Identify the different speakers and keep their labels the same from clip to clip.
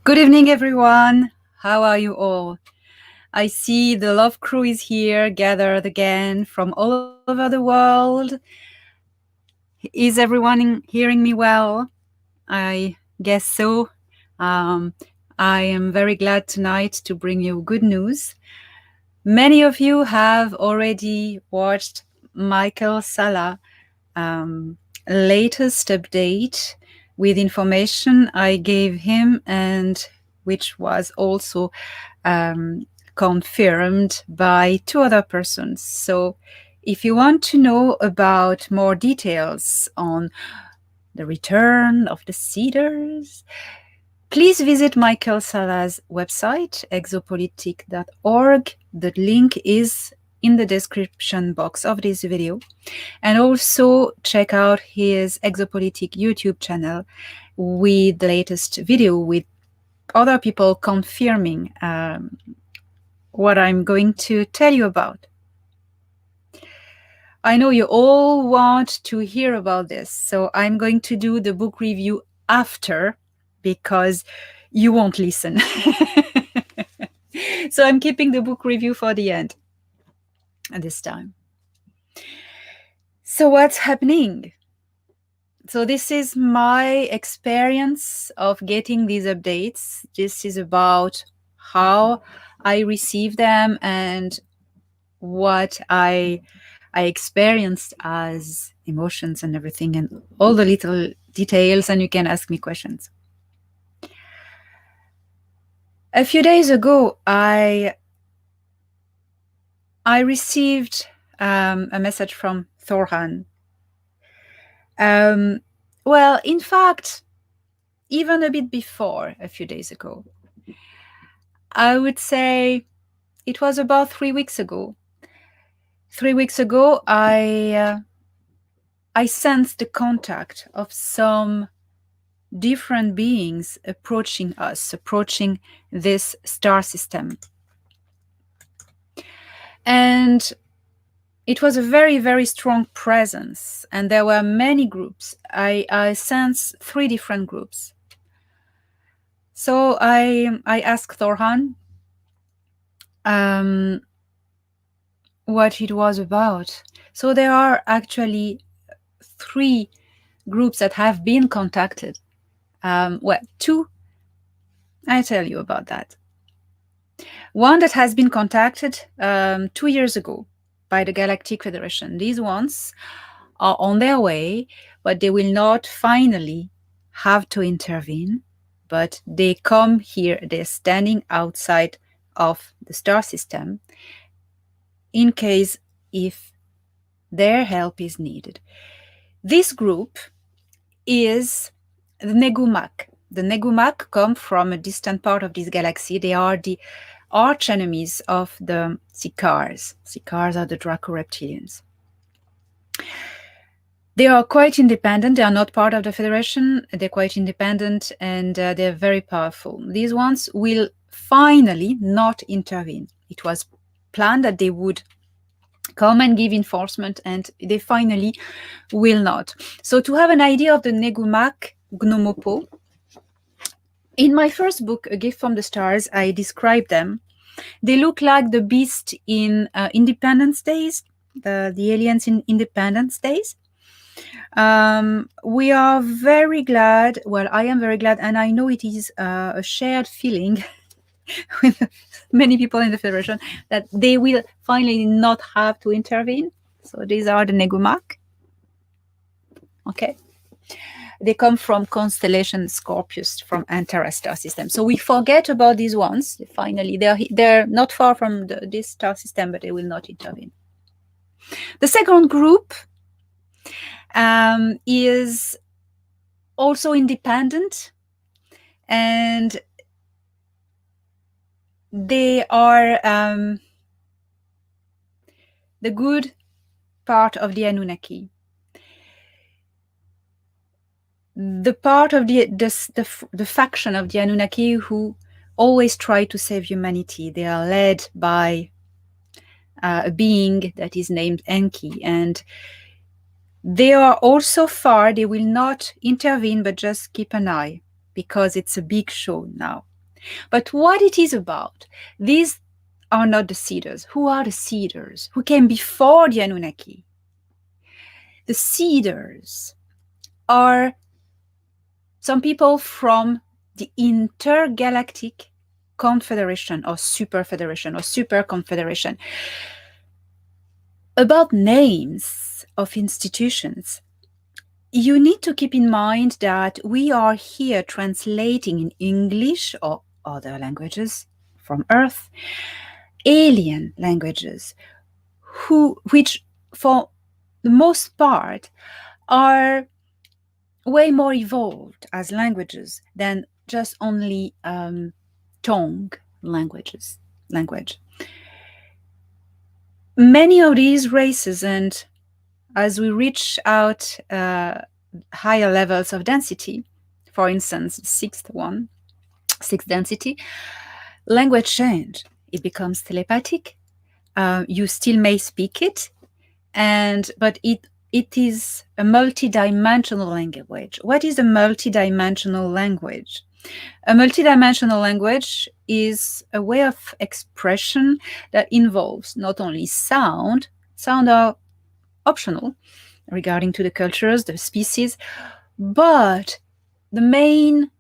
Speaker 1: Good evening, everyone. How are you all? I see the Love Crew is here, gathered again from all over the world. Is everyone hearing me well? I guess so. I am very glad tonight to bring you good news. Many of you have already watched Michael Salla latest update with information I gave him, and which was also confirmed by 2 other persons. So if you want to know about more details on the return of the Cedars, please visit Michael Salla's website, exopolitik.org. The link is in the description box of this video. And also check out his Exopolitik YouTube channel with the latest video with other people confirming what I'm going to tell you about. I know you all want to hear about this, so I'm going to do the book review after because you won't listen. So I'm keeping the book review for the end at this time. So what's happening? So this is my experience of getting these updates. This is about how I receive them and what I experienced as emotions and everything, and all the little details, and you can ask me questions. A few days ago, I received a message from Thorhan. Well, in fact, even a bit before, a few days ago. I would say it was about 3 weeks ago. 3 weeks ago, I sensed the contact of some different beings approaching us, approaching this star system. And it was a very, very strong presence, and there were many groups. I sensed 3 different groups. So I asked Thorhan what it was about. So there are actually 3 groups that have been contacted. Well, two, I tell you about that. One that has been contacted 2 years ago by the Galactic Federation. These ones are on their way, but they will not finally have to intervene, but they come here, they're standing outside of the star system in case if their help is needed. This group is the Negumac. The Negumac come from a distant part of this galaxy. They are the arch enemies of the Sicars. Sicars are the Draco reptilians. They are quite independent. They are not part of the Federation. They're quite independent and they're very powerful. These ones will finally not intervene. It was planned that they would come and give enforcement, and they finally will not. So to have an idea of the Negumac Gnomopo, in my first book, A Gift from the Stars, I describe them. They look like the beast in Independence Days, the aliens in Independence Days. We are very glad, well, I am very glad, and I know it is a shared feeling with many people in the Federation, that they will finally not have to intervene. So these are the Negumac. Okay. They come from constellation Scorpius, from Antares star system. So we forget about these ones. Finally, they're not far from this star system, but they will not intervene. The second group is also independent, and they are the good part of the Anunnaki. The part of the faction of the Anunnaki who always try to save humanity. They are led by a being that is named Enki, and they are also far. They will not intervene, but just keep an eye, because it's a big show now. But what it is about, these are not the Seeders. Who are the Seeders? Who came before the Anunnaki? The Seeders are some people from the Intergalactic Confederation or Super Federation or Super Confederation. About names of institutions, you need to keep in mind that we are here translating in English or other languages from Earth, alien languages, which for the most part are way more evolved as languages than just only tongue language. Many of these races, and as we reach out higher levels of density, for instance, sixth density, language change. It becomes telepathic. You still may speak it, but it is a multidimensional language. What is a multidimensional language? A multidimensional language is a way of expression that involves not only sound are optional regarding to the cultures, the species, but the main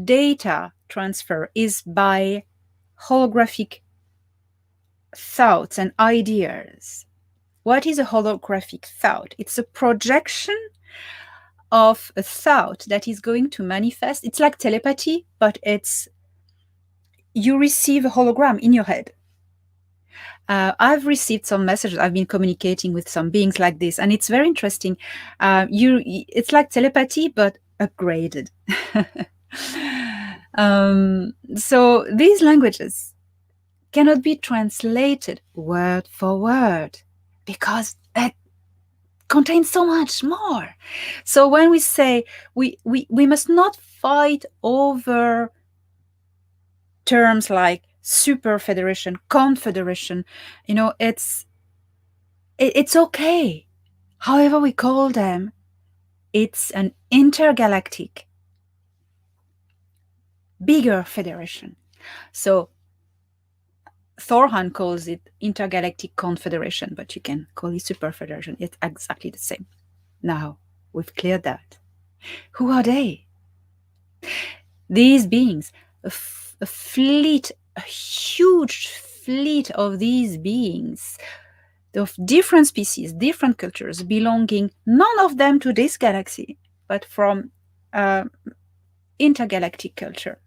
Speaker 1: data transfer is by holographic thoughts and ideas. What is a holographic thought? It's a projection of a thought that is going to manifest. It's like telepathy, but you receive a hologram in your head. I've received some messages. I've been communicating with some beings like this, and it's very interesting. It's like telepathy, but upgraded. So these languages cannot be translated word for word, because it contains so much more. So when we say we must not fight over terms like super federation, confederation, it's okay. However we call them, it's an intergalactic, bigger federation. So Thorhan calls it Intergalactic Confederation, but you can call it Super Federation. It's exactly the same. Now, we've cleared that. Who are they? These beings, a fleet, a huge fleet of these beings, of different species, different cultures, belonging none of them to this galaxy, but from intergalactic culture.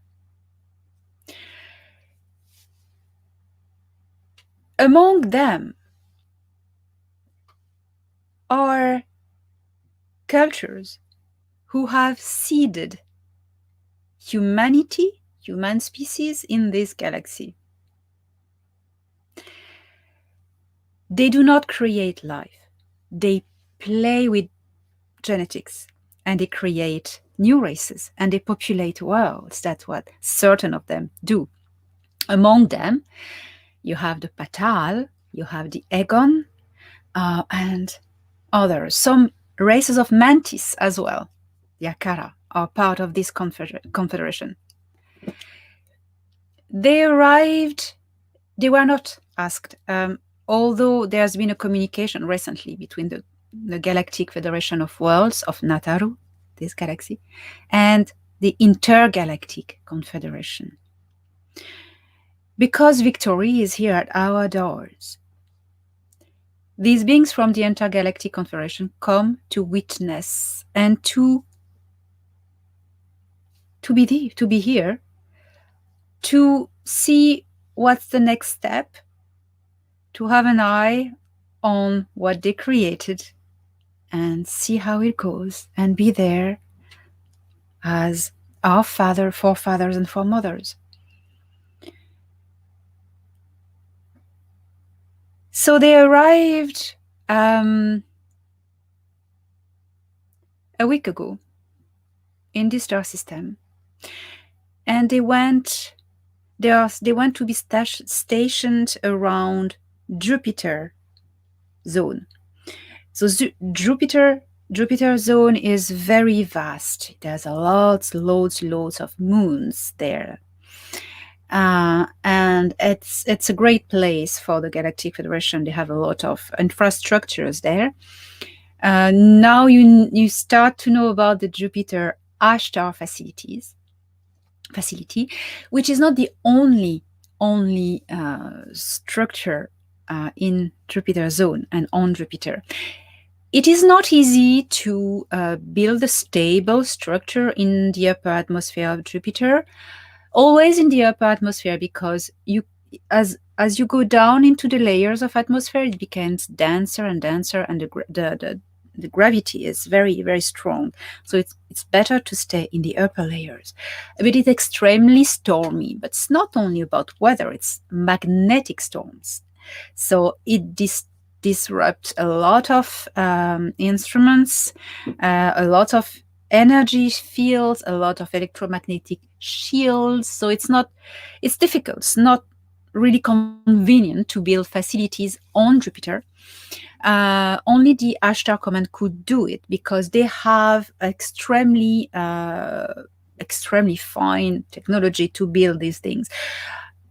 Speaker 1: Among them are cultures who have seeded humanity, human species in this galaxy. They do not create life. They play with genetics and they create new races and they populate worlds. That's what certain of them do. Among them, you have the Patal, you have the Egon, and others. Some races of mantis as well, the Akara, are part of this confederation. They arrived, they were not asked, although there's been a communication recently between the Galactic Federation of Worlds of Nataru, this galaxy, and the Intergalactic Confederation. Because victory is here at our doors, these beings from the Intergalactic Confederation come to witness and to be here, to see what's the next step, to have an eye on what they created and see how it goes and be there as our forefathers and foremothers. So they arrived a week ago in the star system, and they went to be stationed around Jupiter zone. So Jupiter zone is very vast. There's loads of moons there. And it's a great place for the Galactic Federation. They have a lot of infrastructures there. Now you start to know about the Jupiter Ashtar facility, which is not the only structure in Jupiter zone and on Jupiter. It is not easy to build a stable structure in the upper atmosphere of Jupiter, always in the upper atmosphere, because as you go down into the layers of atmosphere, it becomes denser and denser, and the gravity is very, very strong. So it's better to stay in the upper layers. But it's extremely stormy. But it's not only about weather, it's magnetic storms. So it disrupts a lot of instruments, a lot of energy fields, a lot of electromagnetic shields. So it's difficult. It's not really convenient to build facilities on Jupiter. Only the Ashtar Command could do it because they have extremely fine technology to build these things.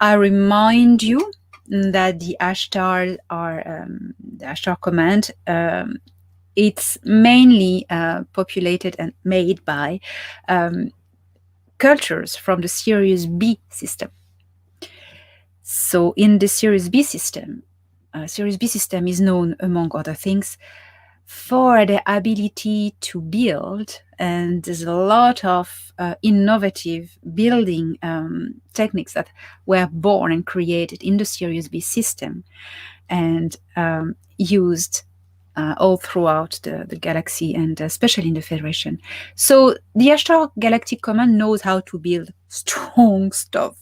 Speaker 1: I remind you that the Ashtar the Ashtar Command, it's mainly populated and made by cultures from the Sirius B system. So in the Sirius B system is known, among other things, for the ability to build, and there's a lot of innovative building techniques that were born and created in the Sirius B system and used all throughout the galaxy, and especially in the Federation. So the Ashtar Galactic Command knows how to build strong stuff.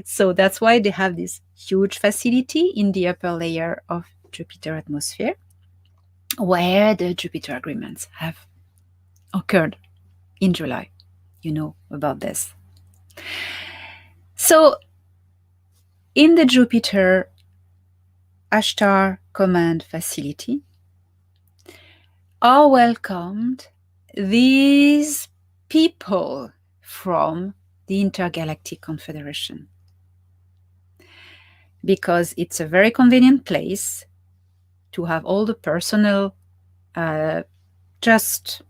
Speaker 1: So that's why they have this huge facility in the upper layer of Jupiter atmosphere, where the Jupiter agreements have occurred in July. You know about this. So in the Jupiter Ashtar Command facility are welcomed these people from the Intergalactic Confederation, because it's a very convenient place to have all the personnel just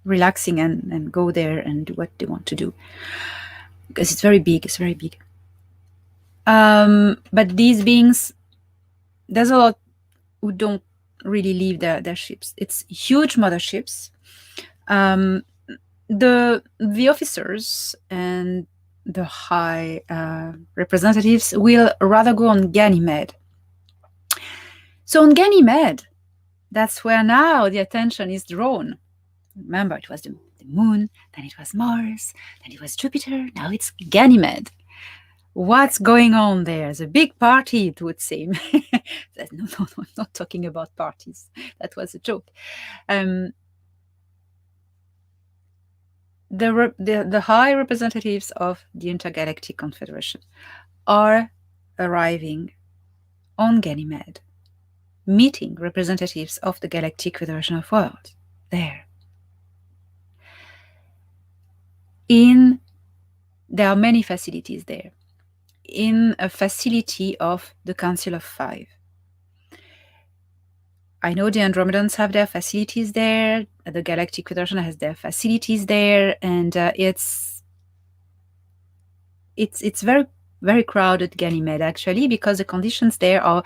Speaker 1: relaxing and go there and do what they want to do, because it's very big. It's very big. But these beings, there's a lot who don't really leave their ships. It's huge motherships. Um, the officers and the high representatives will rather go on Ganymede. So on Ganymede, that's where now the attention is drawn. Remember, it was the moon, then it was Mars, then it was Jupiter, now it's Ganymede. What's going on there? It's a big party, it would seem. No, I'm not talking about parties. That was a joke. The high representatives of the Intergalactic Confederation are arriving on Ganymede, meeting representatives of the Galactic Federation of Worlds there. There are many facilities there. In a facility of the Council of Five. I know the Andromedans have their facilities there, the Galactic Federation has their facilities there, and it's very, very crowded, Ganymede, actually, because the conditions there are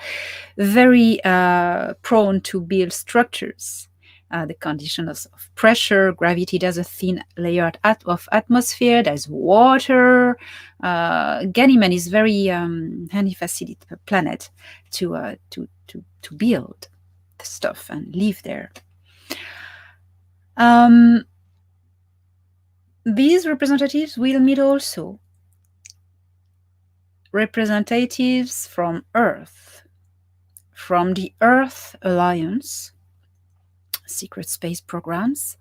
Speaker 1: very prone to build structures. The conditions of pressure, gravity, there's a thin layer of atmosphere, there's water. Ganymede is very handy planet to build the stuff and live there. These representatives will meet also representatives from Earth, from the Earth Alliance, secret space programs.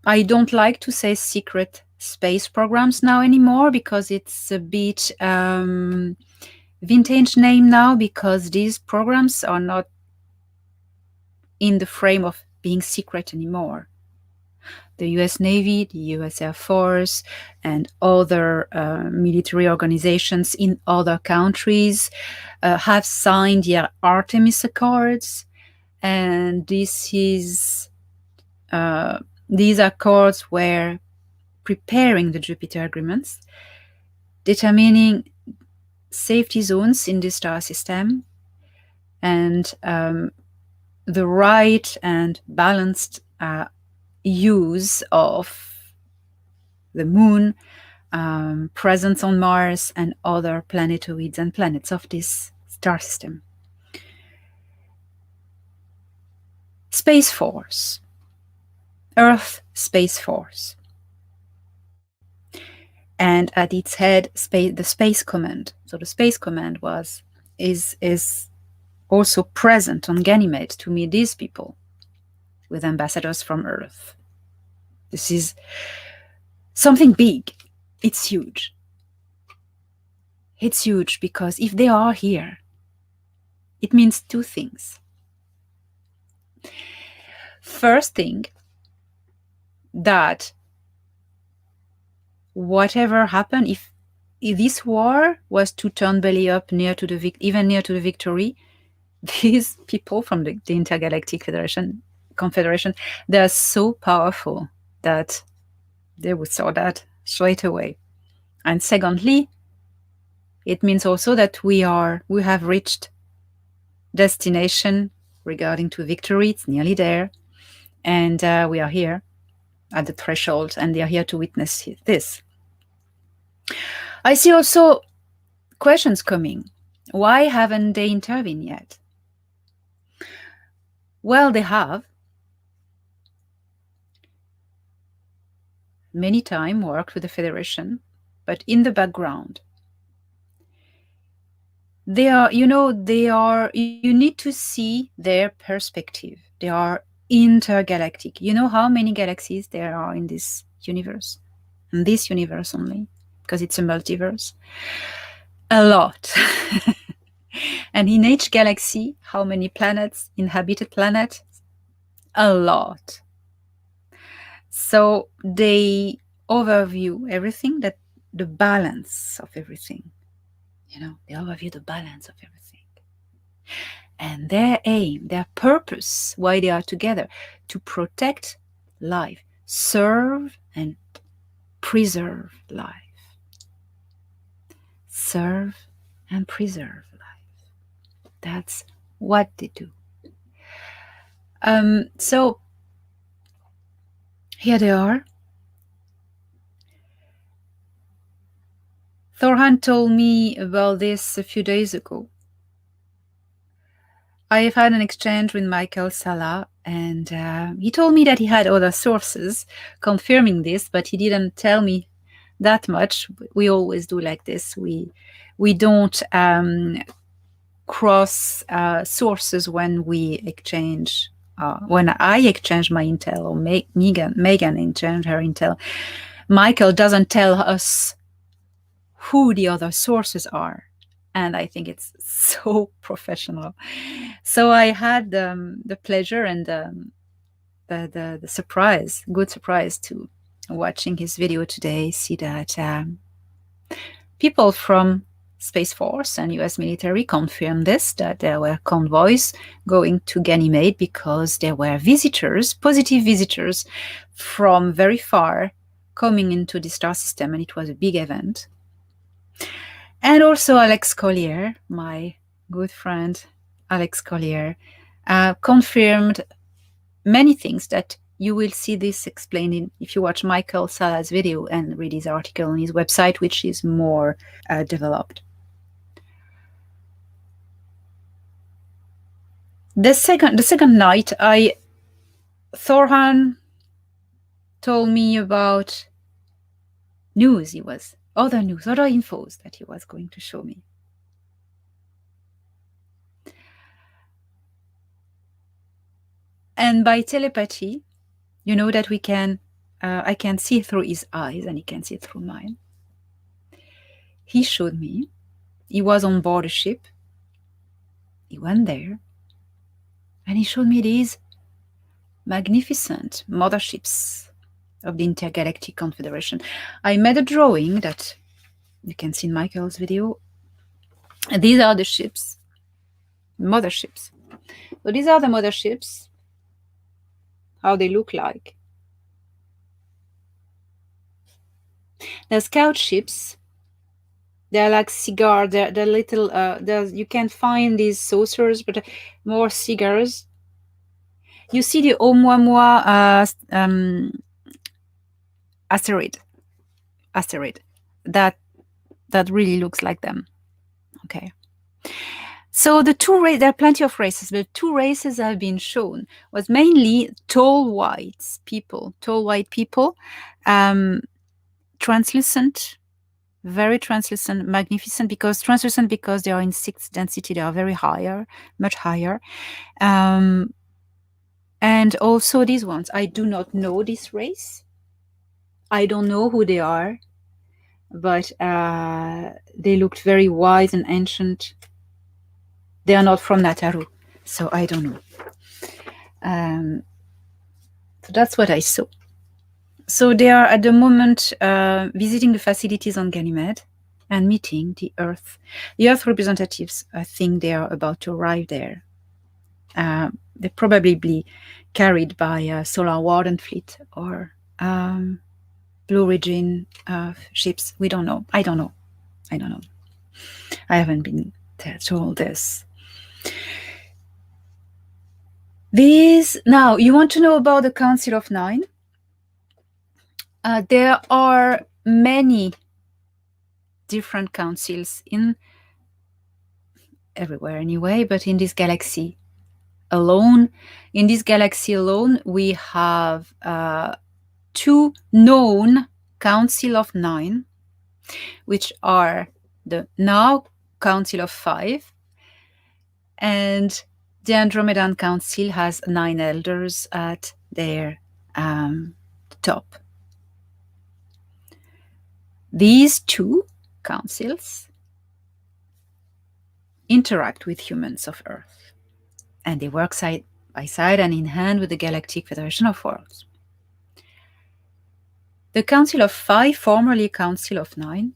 Speaker 1: I don't like to say secret space programs now anymore, because it's a bit vintage name now, because these programs are not in the frame of being secret anymore. The US Navy, the US Air Force, and other military organizations in other countries have signed the Artemis Accords, and these accords were preparing the Jupiter agreements, determining safety zones in the star system, and the right and balanced use of the moon, presence on Mars, and other planetoids and planets of this star system. Space Force, Earth Space Force, and at its head, the Space Command. So the Space Command is also present on Ganymede to meet these people with ambassadors from Earth. This is something big. It's huge. It's huge because if they are here, it means two things. First thing, that whatever happened, if this war was to turn belly up even near to the victory, these people from the Intergalactic Confederation, they are so powerful that they would saw that straight away. And secondly, it means also that we have reached destination regarding to victory. It's nearly there, and we are here at the threshold, and they are here to witness this. I see also questions coming. Why haven't they intervened yet? Well, they have many times worked with the Federation, but in the background. You need to see their perspective. They are intergalactic. You know how many galaxies there are in this universe? In this universe only, because it's a multiverse. A lot. And in each galaxy, how many planets, inhabited planets? A lot. So they overview everything, that the balance of everything. They overview the balance of everything. And their aim, their purpose, why they are together, to protect life, serve and preserve life. Serve and preserve life. That's what they do. So here they are. Thorhan told me about this a few days ago. I have had an exchange with Michael Salla, and he told me that he had other sources confirming this, but he didn't tell me that much. We always do like this. We don't cross sources when we exchange. When I exchange my intel, or Megan exchange her intel, Michael doesn't tell us who the other sources are. And I think it's so professional. So I had the pleasure and the surprise, good surprise, to watching his video today, see that people from Space Force and US military confirmed this, that there were convoys going to Ganymede because there were visitors, positive visitors from very far coming into the star system, and it was a big event. And also Alex Collier, my good friend Alex Collier, confirmed many things that you will see this explained in, if you watch Michael Salla's video and read his article on his website, which is more developed. The second night, Thorhan told me about other infos that he was going to show me. And by telepathy, you know that I can see through his eyes and he can see through mine. He showed me, he was on board a ship, he went there, and he showed me these magnificent motherships of the Intergalactic Confederation. I made a drawing that you can see in Michael's video. And these are the ships, motherships. So these are the motherships, how they look like. They're scout ships. They're like cigar. They're little. You can find these saucers, but more cigars. You see the Oumuamua asteroid. That really looks like them. Okay. So the two races, there are plenty of races, but two races have been shown was mainly tall white people, translucent, very translucent, magnificent, because they are in sixth density, they are much higher. And also these ones, I do not know this race. I don't know who they are, but they looked very wise and ancient. They are not from Nataru, so I don't know. So that's what I saw. So they are at the moment visiting the facilities on Ganymede and meeting the Earth representatives. I think they are about to arrive there. They're probably carried by Solar Warden fleet or Blue Origin ships. We don't know. I don't know. I haven't been told this. Now, you want to know about the Council of Nine? There are many different councils everywhere anyway, but in this galaxy alone, we have two known Council of Nine, which are the now Council of Five, and the Andromedan Council has 9 elders at their top. These two councils interact with humans of Earth, and they work side by side and in hand with the Galactic Federation of Worlds. The Council of Five, formerly Council of Nine,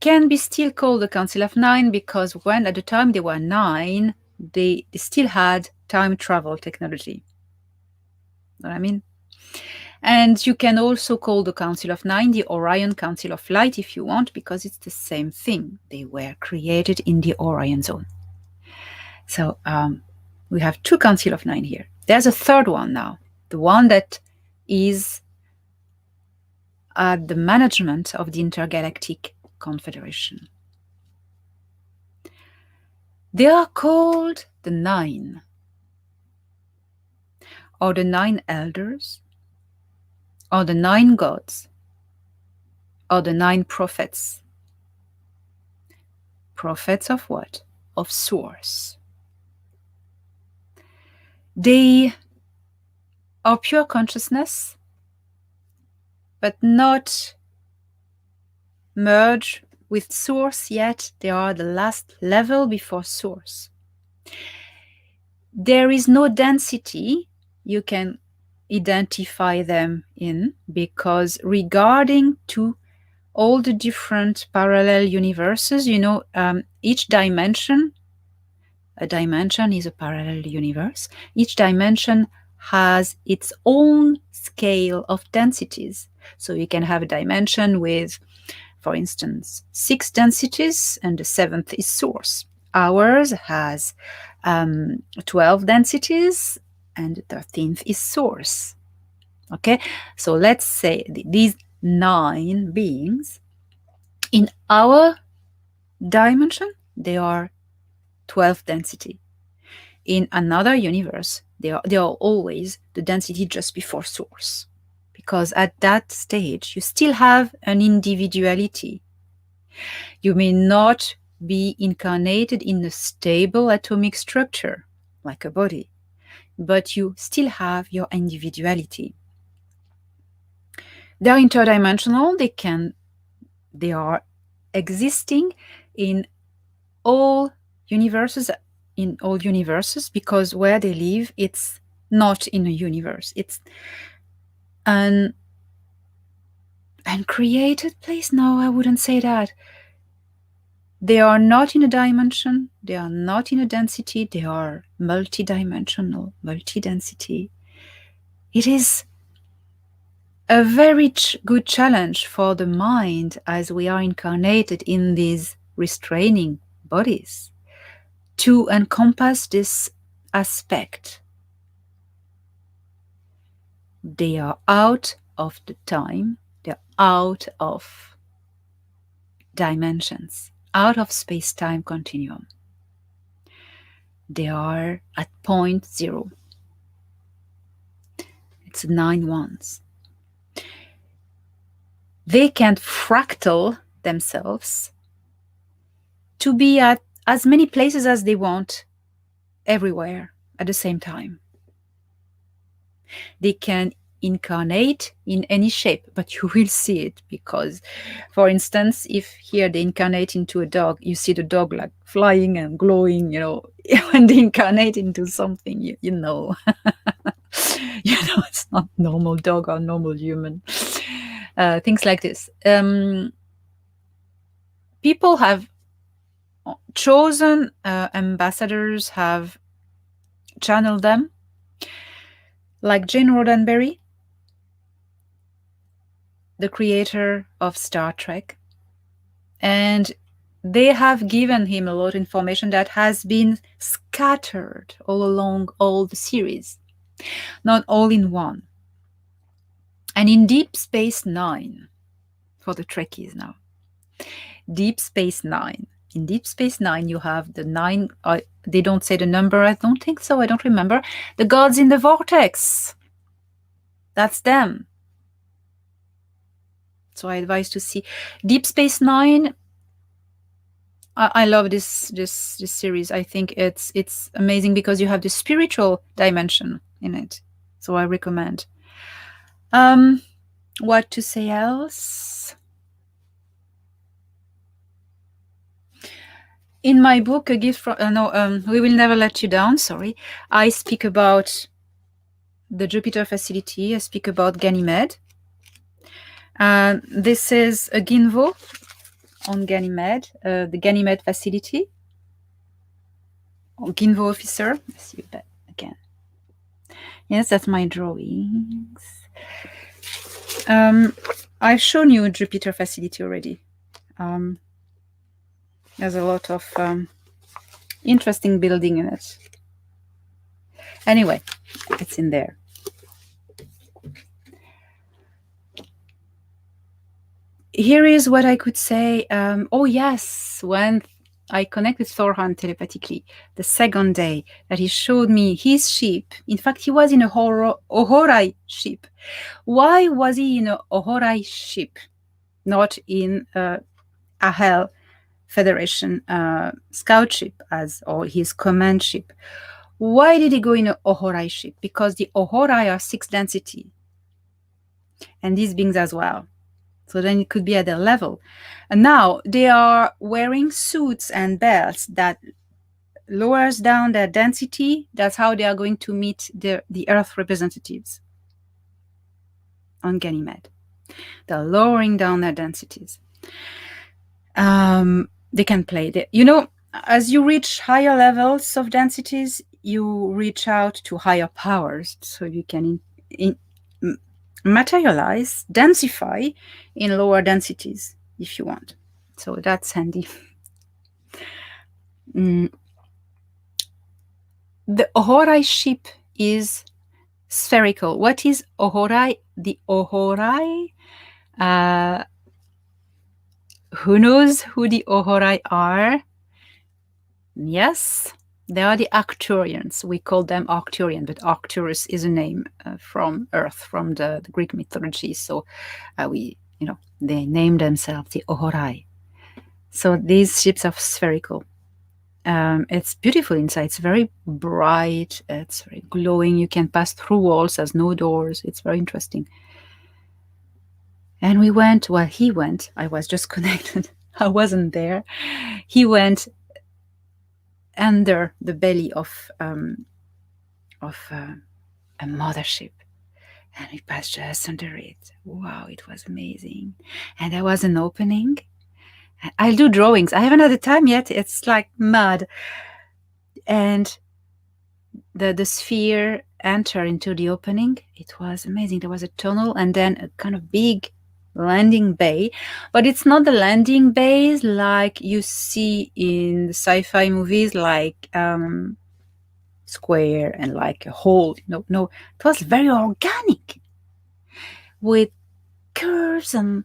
Speaker 1: can be still called the Council of Nine because when at the time they were 9, they still had time travel technology. Know what I mean? And you can also call the Council of Nine the Orion Council of Light if you want, because it's the same thing. They were created in the Orion zone. So we have 2 Council of Nine here. There's a third one now, the one that is at the management of the Intergalactic Confederation. They are called the Nine, or the 9 Elders, or the 9 Gods, or the 9 Prophets. Prophets of what? Of Source. They are pure consciousness, but not merge with Source yet. They are the last level before Source. There is no density you can identify them in, because regarding to all the different parallel universes, each dimension, a dimension is a parallel universe, each dimension has its own scale of densities. So you can have a dimension with, for instance, 6 densities, and the 7th is Source. Ours has 12 densities, and the 13th is Source. Okay, so let's say these 9 beings, in our dimension, they are 12 density. In another universe, they are always the density just before Source, because at that stage, you still have an individuality. You may not be incarnated in a stable atomic structure, like a body, but you still have your individuality. They are interdimensional. They are existing in all universes, because where they live, it's not in a universe. It's an uncreated place. No, I wouldn't say that. They are not in a dimension. They are not in a density. They are multidimensional, multi-density. It is a very good challenge for the mind, as we are incarnated in these restraining bodies, to encompass this aspect. They are out of the time, they're out of dimensions, out of space-time continuum. They are at point 0. It's 9 ones. They can fractal themselves to be at as many places as they want, everywhere at the same time. They can incarnate in any shape, but you will see it, because, for instance, if here they incarnate into a dog, you see the dog like flying and glowing, when they incarnate into something, you know it's not normal dog or normal human. Things like this. People have chosen ambassadors, have channeled them, like Gene Roddenberry, the creator of Star Trek, and they have given him a lot of information that has been scattered all along all the series, not all in one. And in Deep Space Nine, for the Trekkies now, Deep Space Nine. In Deep Space Nine, you have the 9, they don't say the number, I don't think so, I don't remember. The gods in the vortex. That's them. So I advise to see Deep Space Nine. I love this series. I think it's amazing because you have the spiritual dimension in it. So I recommend. What to say else? In my book, A Gift from We Will Never Let You Down, I speak about the Jupiter facility. I speak about Ganymede. This is a Ginvo on Ganymede, the Ganymede facility. Ginvo officer. Let's see that again. Yes, that's my drawings. I've shown you Jupiter facility already. There's a lot of interesting building in it. Anyway, it's in there. Here is what I could say. Oh yes, when I connected Thorhan telepathically, the second day that he showed me his ship. In fact, he was in a Ohorai ship. Why was he in a Ohorai ship, not in a Ahel Federation scout ship or his command ship? Why did he go in a Ohorai ship? Because the Ohorai are 6 density, and these beings as well. So then it could be at their level. And now they are wearing suits and belts that lowers down their density. That's how they are going to meet the Earth representatives on Ganymede. They're lowering down their densities. They can play. As you reach higher levels of densities, you reach out to higher powers. So you can materialize, densify in lower densities if you want. So that's handy. The Ohorai ship is spherical. What is Ohorai? The Ohorai, who knows who the Ohorai are? Yes, they are the Arcturians. We call them Arcturian, but Arcturus is a name from Earth, from the Greek mythology. So they name themselves the Ohorai. So these ships are spherical. It's beautiful inside. It's very bright. It's very glowing. You can pass through walls. There's no doors. It's very interesting. And he went. I was just connected. I wasn't there. He went under the belly of a mothership, and we passed just under it. Wow, it was amazing. And there was an opening. I'll do drawings. I haven't had the time yet. It's like mad. And the sphere entered into the opening. It was amazing. There was a tunnel and then a kind of big landing bay. But it's not the landing bays like you see in the sci-fi movies, like square and like a hole. No, it was very organic with curves and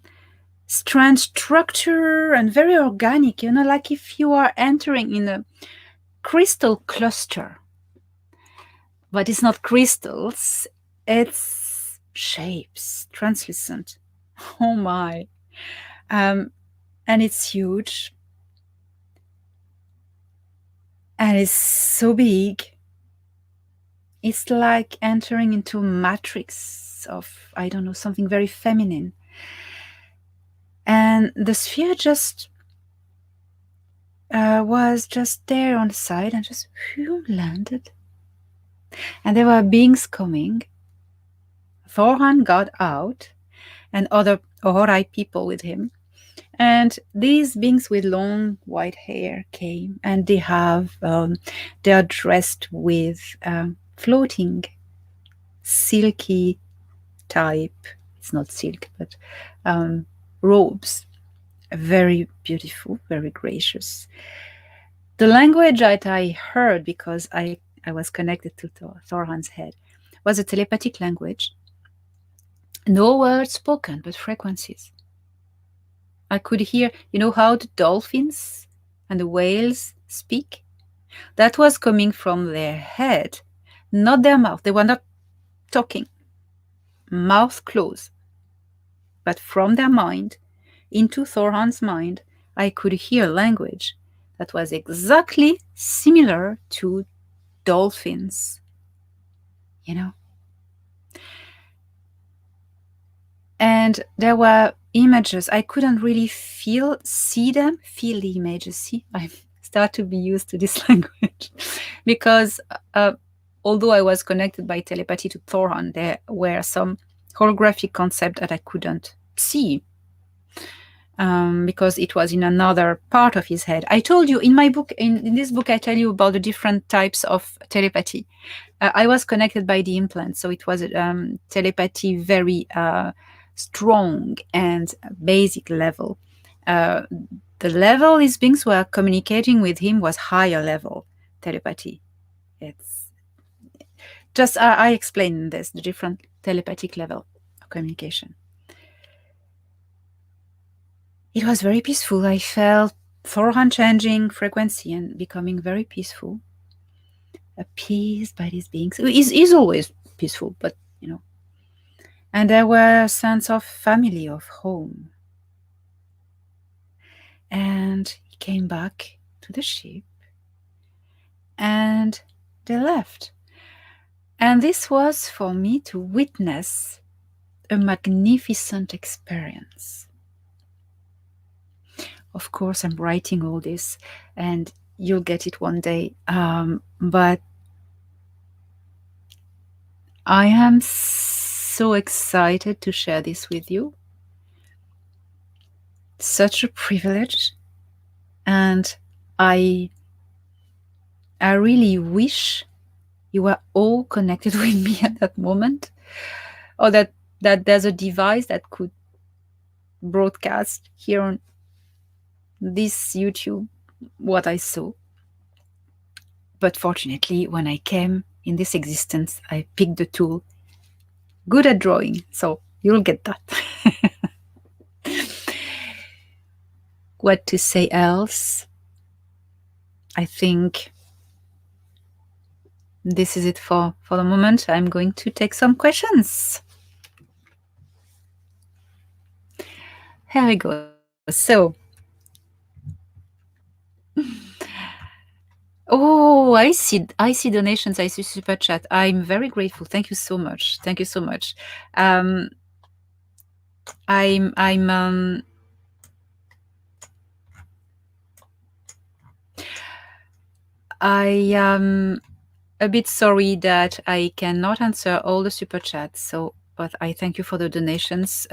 Speaker 1: strange structure and very organic, like if you are entering in a crystal cluster. But it's not crystals, it's shapes, translucent. Oh my. And it's huge. And it's so big. It's like entering into a matrix of, I don't know, something very feminine. And the sphere just was just there on the side and just landed. And there were beings coming. Thorhan got out and other Ohorai people with him. And these beings with long white hair came, and they are dressed with floating, silky type. It's not silk, but robes. Very beautiful, very gracious. The language that I heard, because I was connected to Thorhan's head, was a telepathic language. No words spoken, but frequencies. I could hear, how the dolphins and the whales speak? That was coming from their head, not their mouth. They were not talking, mouth closed. But from their mind, into Thorhan's mind, I could hear language that was exactly similar to dolphins, And there were images. I couldn't really feel the images. See, I start to be used to this language because although I was connected by telepathy to Thorhan, there were some holographic concepts that I couldn't see. because it was in another part of his head. I told you in my book, in this book, I tell you about the different types of telepathy. I was connected by the implant, so it was telepathy very strong and basic level. The level these beings were communicating with him was higher level telepathy. It's just I explain this, the different telepathic level of communication. It was very peaceful. I felt Thorhan changing frequency and becoming very peaceful, appeased by these beings. He's always peaceful, but you know. And there were a sense of family, of home. And he came back to the ship, and they left. And this was for me to witness a magnificent experience. Of course, I'm writing all this, and you'll get it one day. But I am so excited to share this with you. Such a privilege, and I really wish you were all connected with me at that moment, or that there's a device that could broadcast here on this YouTube what I saw. But fortunately, when I came in this existence, I picked the tool. Good at drawing, so you'll get that. What to say else? I think this is it for the moment. I'm going to take some questions. Here we go. So, oh, I see donations. I see super chat. I'm very grateful. Thank you so much. Thank you so much. I am a bit sorry that I cannot answer all the super chats. So, but I thank you for the donations.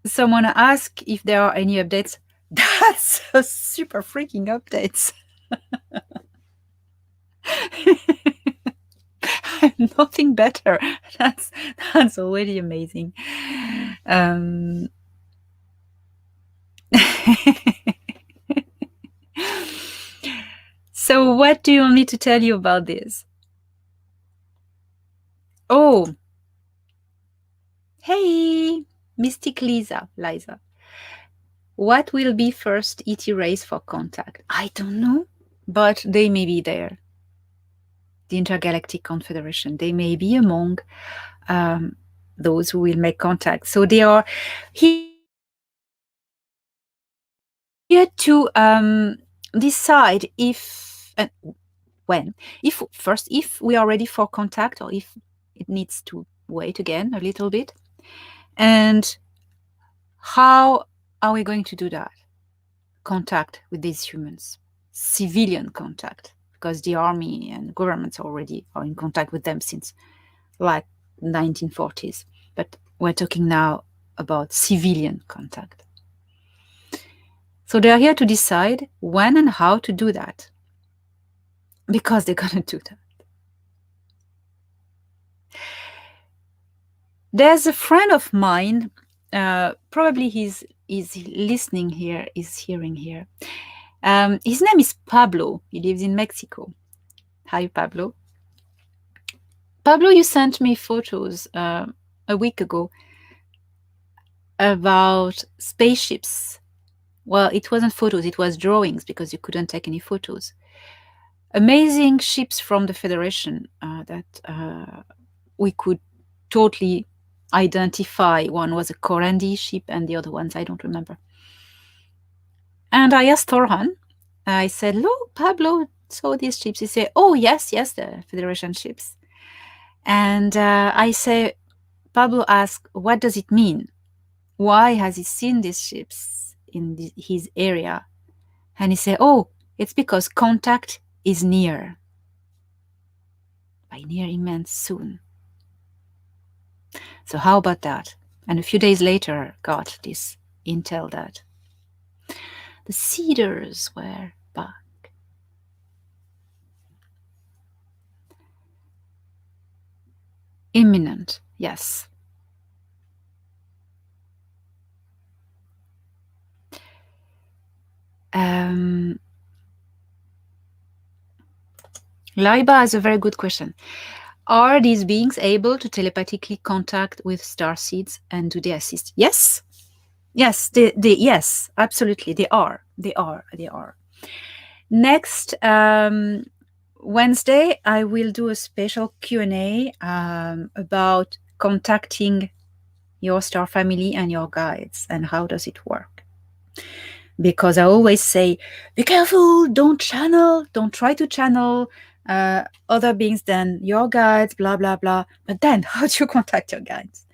Speaker 1: Someone asked if there are any updates. That's a super freaking updates. Nothing better. That's already amazing. So what do you want me to tell you about this? Oh, hey, Mystic Liza. What will be first ET race for contact? I don't know, but they may be there. The Intergalactic Confederation. They may be among those who will make contact. So they are here to decide if and when, if we are ready for contact, or if it needs to wait again a little bit, and how are we going to do that? Contact with these humans, civilian contact, because the army and governments already are in contact with them since like 1940s. But we're talking now about civilian contact. So they are here to decide when and how to do that, because they're going to do that. There's a friend of mine, probably he's listening here, is hearing here. His name is Pablo. He lives in Mexico. Hi, Pablo. Pablo, you sent me photos a week ago about spaceships. Well, it wasn't photos, it was drawings, because you couldn't take any photos. Amazing ships from the Federation that we could totally identify. One was a Corandi ship, and the other ones I don't remember. And I asked Thorhan, I said, look, Pablo saw these ships. He said, oh, yes, the Federation ships. And I say, Pablo asked, what does it mean? Why has he seen these ships in his area? And he said, oh, it's because contact is near. By near, he meant soon. So how about that? And a few days later, got this intel that the Cedars were back. Imminent, yes. Laiba has a very good question. Are these beings able to telepathically contact with star seeds, and do they assist? Yes. Yes, yes, absolutely. They are. They are. They are. Next Wednesday, I will do a special Q&A about contacting your star family and your guides and how does it work. Because I always say, be careful, don't try to channel other beings than your guides, blah, blah, blah. But then how do you contact your guides?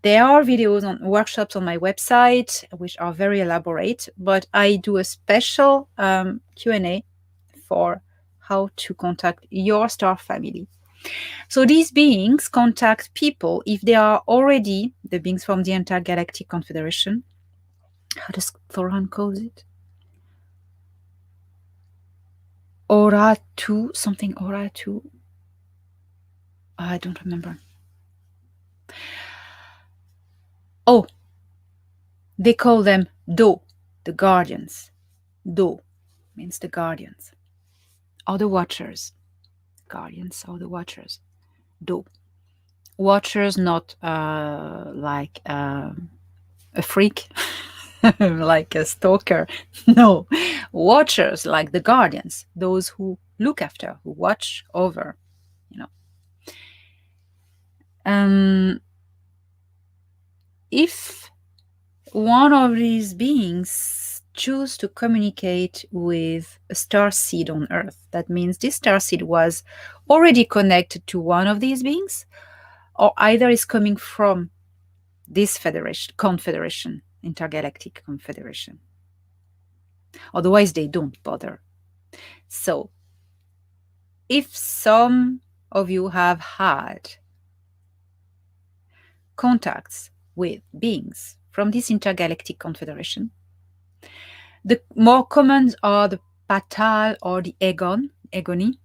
Speaker 1: There are videos on workshops on my website, which are very elaborate, but I do a special Q&A for how to contact your star family. So these beings contact people if they are already the beings from the Intergalactic Confederation. How does Thoran call it? Aura 2, something Aura 2. I don't remember. Oh, they call them Do, the Guardians. Do means the Guardians. Or the Watchers. Guardians or the Watchers. Do. Watchers, not like a freak, like a stalker. No. Watchers, like the Guardians, those who look after, who watch over, if one of these beings choose to communicate with a star seed on Earth, that means this star seed was already connected to one of these beings, or either is coming from this confederation, Intergalactic Confederation. Otherwise, they don't bother. So, if some of you have had contacts with beings from this Intergalactic Confederation, the more common are the Patal or the Egoni.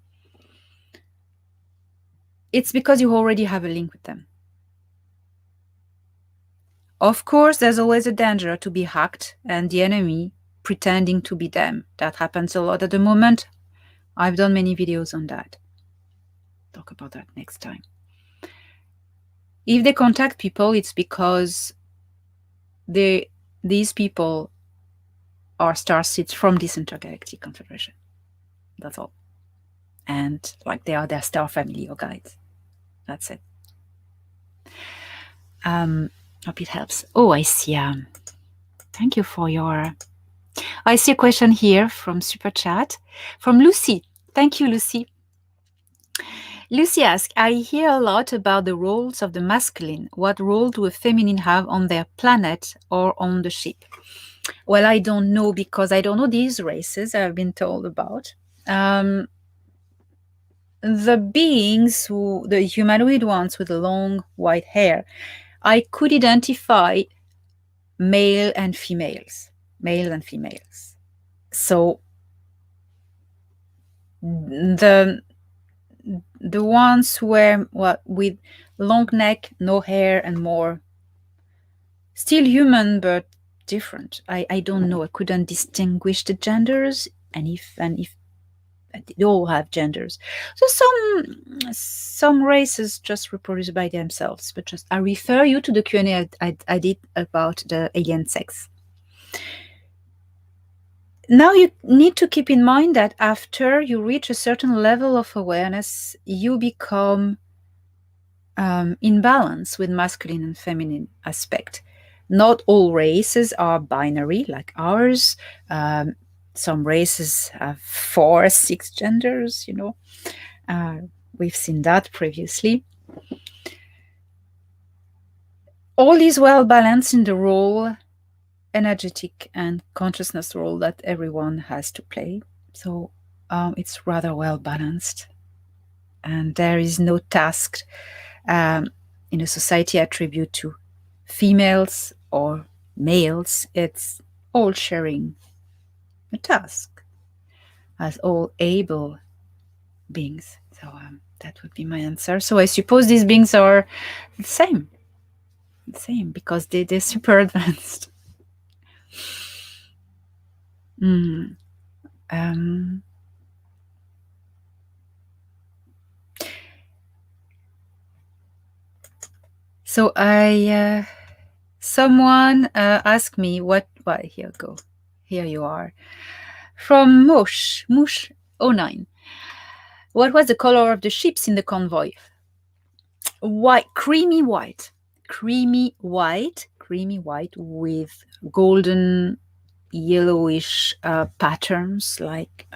Speaker 1: It's because you already have a link with them. Of course, there's always a danger to be hacked and the enemy pretending to be them. That happens a lot at the moment. I've done many videos on that. Talk about that next time. If they contact people, it's because these people are star seeds from this Intergalactic Confederation. That's all. And like they are their star family or guides. That's it. Hope it helps. Oh, I see. Thank you for your... I see a question here from Super Chat from Lucy. Thank you, Lucy. Lucy asks, I hear a lot about the roles of the masculine. What role do a feminine have on their planet or on the ship? Well, I don't know because I don't know these races I've been told about. The beings, the humanoid ones with the long white hair, I could identify male and females. So the ones who were with long neck, no hair, and more still human but different. I don't know. I couldn't distinguish the genders, and if they all have genders. So some races just reproduce by themselves. But just I refer you to the Q&A I did about the alien sex. Now you need to keep in mind that after you reach a certain level of awareness, you become in balance with masculine and feminine aspect. Not all races are binary like ours. Some races have 4, 6 genders, we've seen that previously. All is well balanced in the role, energetic and consciousness role that everyone has to play. So it's rather well balanced. And there is no task in a society attribute to females or males. It's all sharing a task as all able beings. So that would be my answer. So I suppose these beings are the same, because they're super advanced. Um, so someone asked me what. Well, here you go. Here you are. From Mush 09. What was the color of the ships in the convoy? White, creamy white, with golden yellowish patterns like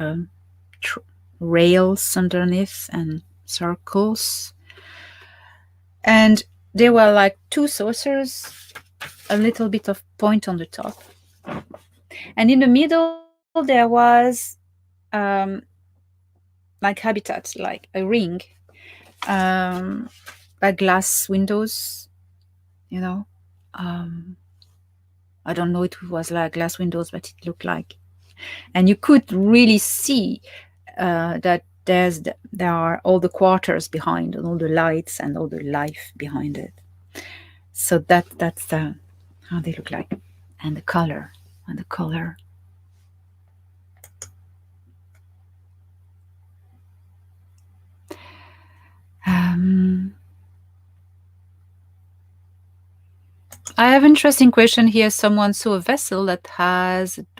Speaker 1: rails underneath and circles. And there were like two saucers, a little bit of point on the top. And in the middle, there was like habitat, like a ring, like glass windows, I don't know, it was like glass windows, but it looked like. And you could really see that there are all the quarters behind, and all the lights and all the life behind it. So that's how they look like, and the color. I have an interesting question here. Someone saw a vessel that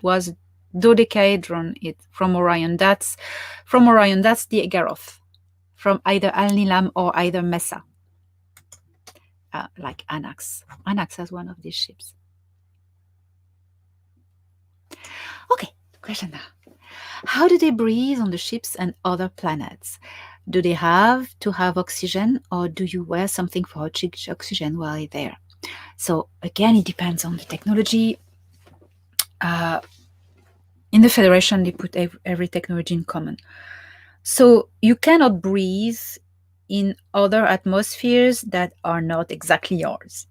Speaker 1: was dodecahedron. From Orion. That's the Egaroth, from either Al Nilam or either Mesa. Like Anax. Anax has one of these ships. Okay, question now. How do they breathe on the ships and other planets? Do they have to have oxygen, or do you wear something for oxygen while you're there? So again, it depends on the technology. In the Federation, they put every technology in common. So you cannot breathe in other atmospheres that are not exactly yours,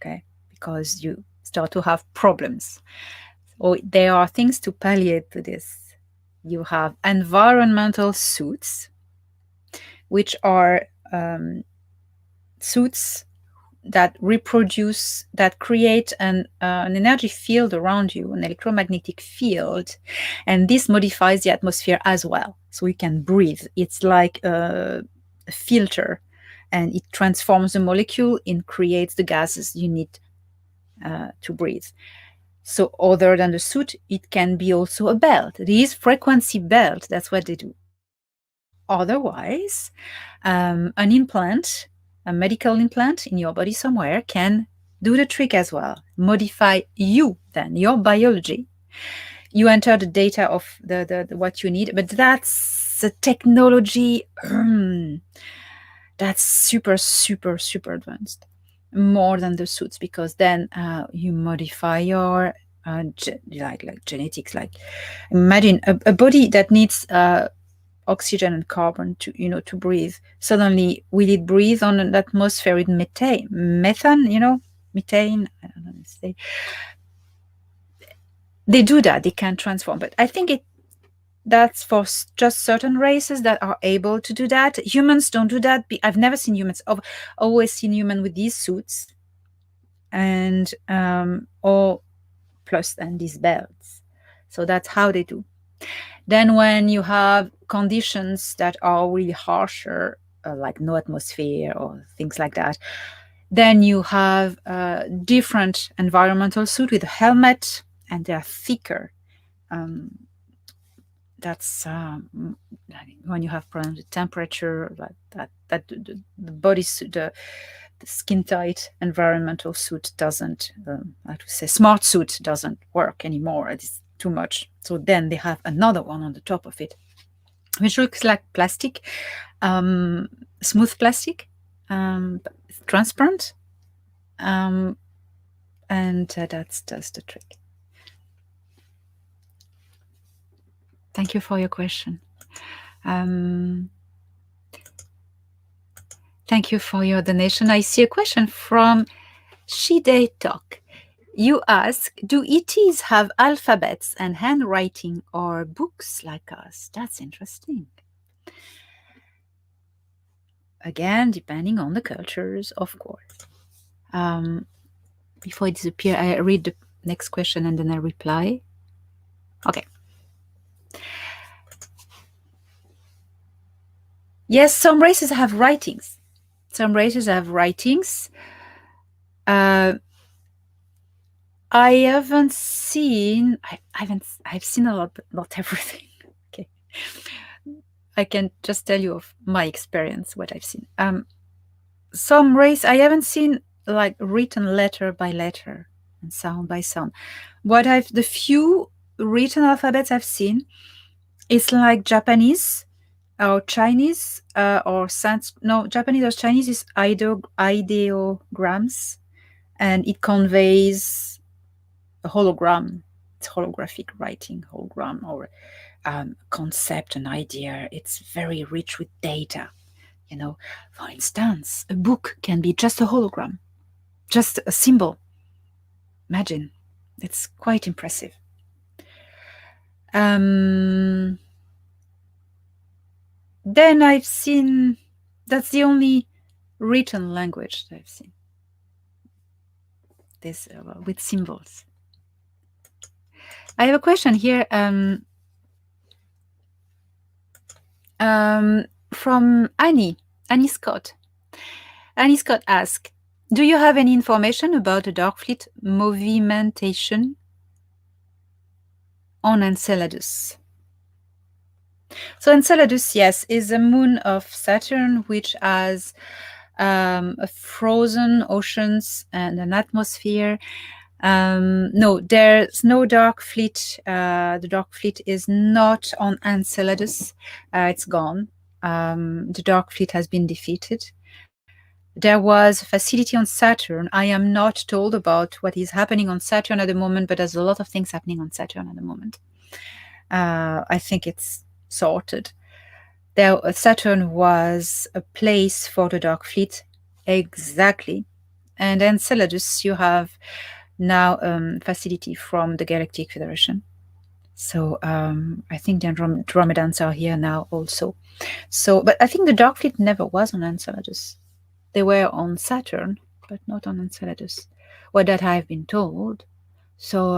Speaker 1: okay? Because you start to have problems. So there are things to palliate to this. You have environmental suits, which are suits that create an energy field around you, an electromagnetic field, and this modifies the atmosphere as well, so you can breathe. It's like a filter, and it transforms the molecule and creates the gases you need to breathe. So other than the suit, it can be also a belt. This frequency belt, that's what they do. Otherwise, an implant, a medical implant in your body somewhere, can do the trick as well. Modify you, then your biology. You enter the data of the what you need, but that's a technology that's super advanced, more than the suits, because then you modify your like genetics. Like imagine a body that needs oxygen and carbon to breathe. Suddenly, will it breathe on an atmosphere with methane? Methane. I don't know. They do that. They can transform, but I think that's for just certain races that are able to do that. Humans don't do that. I've never seen humans. I've always seen humans with these suits, and or plus and these belts. So that's how they do. Then when you have conditions that are really harsher, like no atmosphere or things like that, then you have a different environmental suit with a helmet, and they're thicker. That's when you have problems with temperature, like that the body suit, the skin tight environmental suit doesn't, how to say, smart suit doesn't work anymore. It's too much. So then they have another one on the top of it, which looks like plastic, smooth plastic, transparent, and that's the trick. Thank you for your question. There Thank you for your donation. I see a question from Shide Talk. You ask, do ETs have alphabets and handwriting or books like us? That's interesting. Again, depending on the cultures, of course. Before I disappear, I read the next question and then I reply. Okay. Yes, some races have writings. Some races have writings. I haven't seen. I've seen a lot, but not everything. Okay. I can just tell you of my experience, what I've seen. Some race I haven't seen like written letter by letter and sound by sound. The few written alphabets I've seen is like Japanese or Chinese or no, Japanese or Chinese is ideograms, and it conveys a hologram. It's holographic writing, hologram or concept, an idea. It's very rich with data. You know, for instance, a book can be just a hologram, just a symbol. Imagine, it's quite impressive. Then I've seen, that's the only written language that I've seen. This with symbols. I have a question here from Annie Scott. Annie Scott asks, do you have any information about the Darkfleet movimentation on Enceladus? So Enceladus, yes, is a moon of Saturn which has a frozen oceans and an atmosphere. No, there's no dark fleet. The dark fleet is not on Enceladus. It's gone. The dark fleet has been defeated. There was a facility on Saturn. I am not told about what is happening on Saturn at the moment, but there's a lot of things happening on Saturn at the moment. I think it's sorted. Saturn was a place for the dark fleet, exactly. And Enceladus, you have now facility from the Galactic Federation. So I think the Andromedans are here now also. So, but I think the dark fleet never was on Enceladus. They were on Saturn, but not on Enceladus. Well, that I've been told. So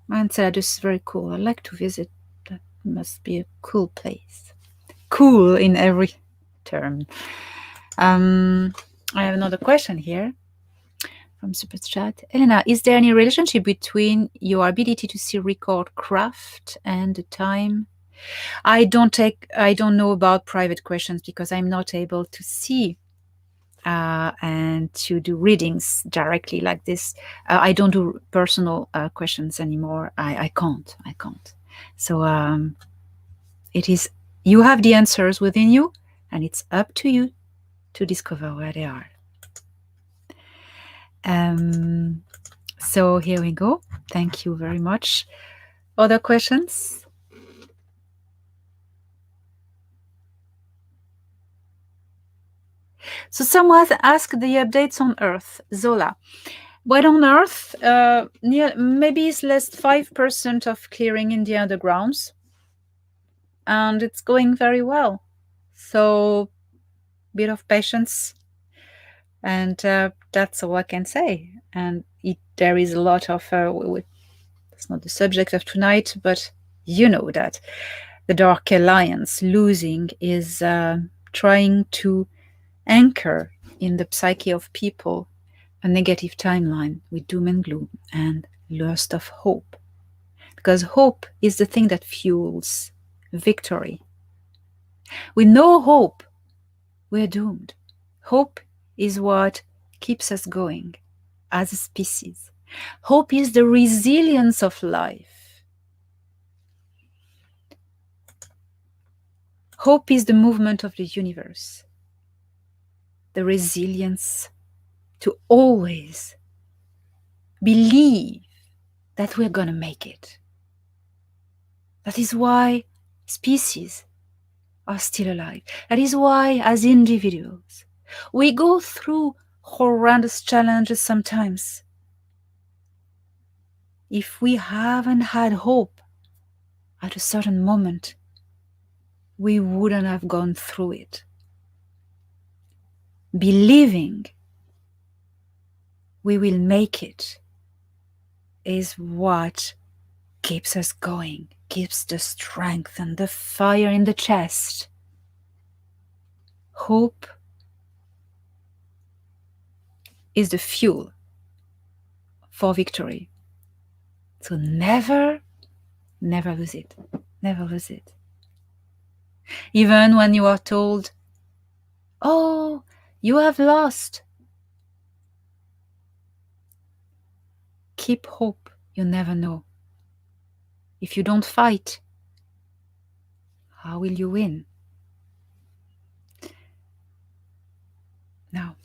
Speaker 1: Enceladus is very cool. I'd like to visit. That must be a cool place. Cool in every term. I have another question here from Super Chat. Elena, is there any relationship between your ability to see record craft and the time? I don't know about private questions because I'm not able to see and to do readings directly like this. I don't do personal questions anymore. I can't. So it is, you have the answers within you, and it's up to you to discover where they are. So here we go. Thank you very much. Other questions? So someone asked the updates on Earth, Zola. Well, on Earth, maybe it's less 5% of clearing in the undergrounds, and it's going very well. So, bit of patience, and that's all I can say. And there is a lot of, it's not the subject of tonight, but you know that the Dark Alliance losing is trying to anchor in the psyche of people a negative timeline with doom and gloom and loss of hope. Because hope is the thing that fuels victory. With no hope, we're doomed. Hope is what keeps us going as a species. Hope is the resilience of life. Hope is the movement of the universe. The resilience to always believe that we're going to make it. That is why species are still alive. That is why, as individuals, We go through horrendous challenges sometimes. If we haven't had hope at a certain moment, we wouldn't have gone through it. Believing we will make it is what keeps us going, keeps the strength and the fire in the chest. Hope is the fuel for victory. So never lose it. Never lose it. Even when you are told, oh, you have lost. Keep hope. You never know. If you don't fight, how will you win? Now,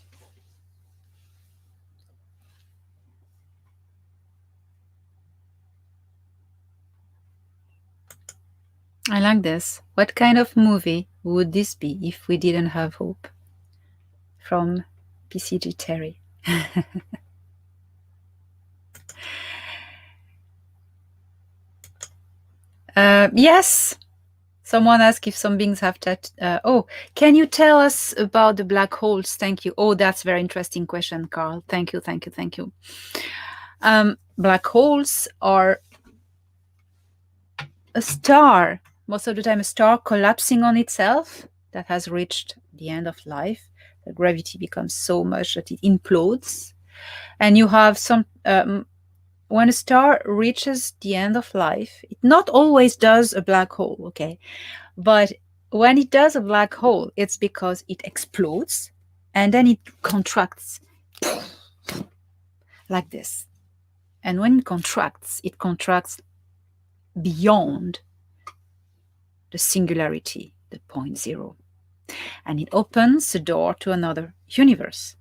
Speaker 1: I like this. What kind of movie would this be if we didn't have hope? From PCG Terry. Yes. Someone asked if some beings have can you tell us about the black holes? Thank you. Oh, that's a very interesting question, Carl. Thank you. Black holes are a star, most of the time a star collapsing on itself that has reached the end of life. The gravity becomes so much that it implodes. And you have some, when a star reaches the end of life, it not always does a black hole, okay? But when it does a black hole, it's because it explodes and then it contracts like this. And when it contracts beyond the singularity, the point zero. And it opens the door to another universe,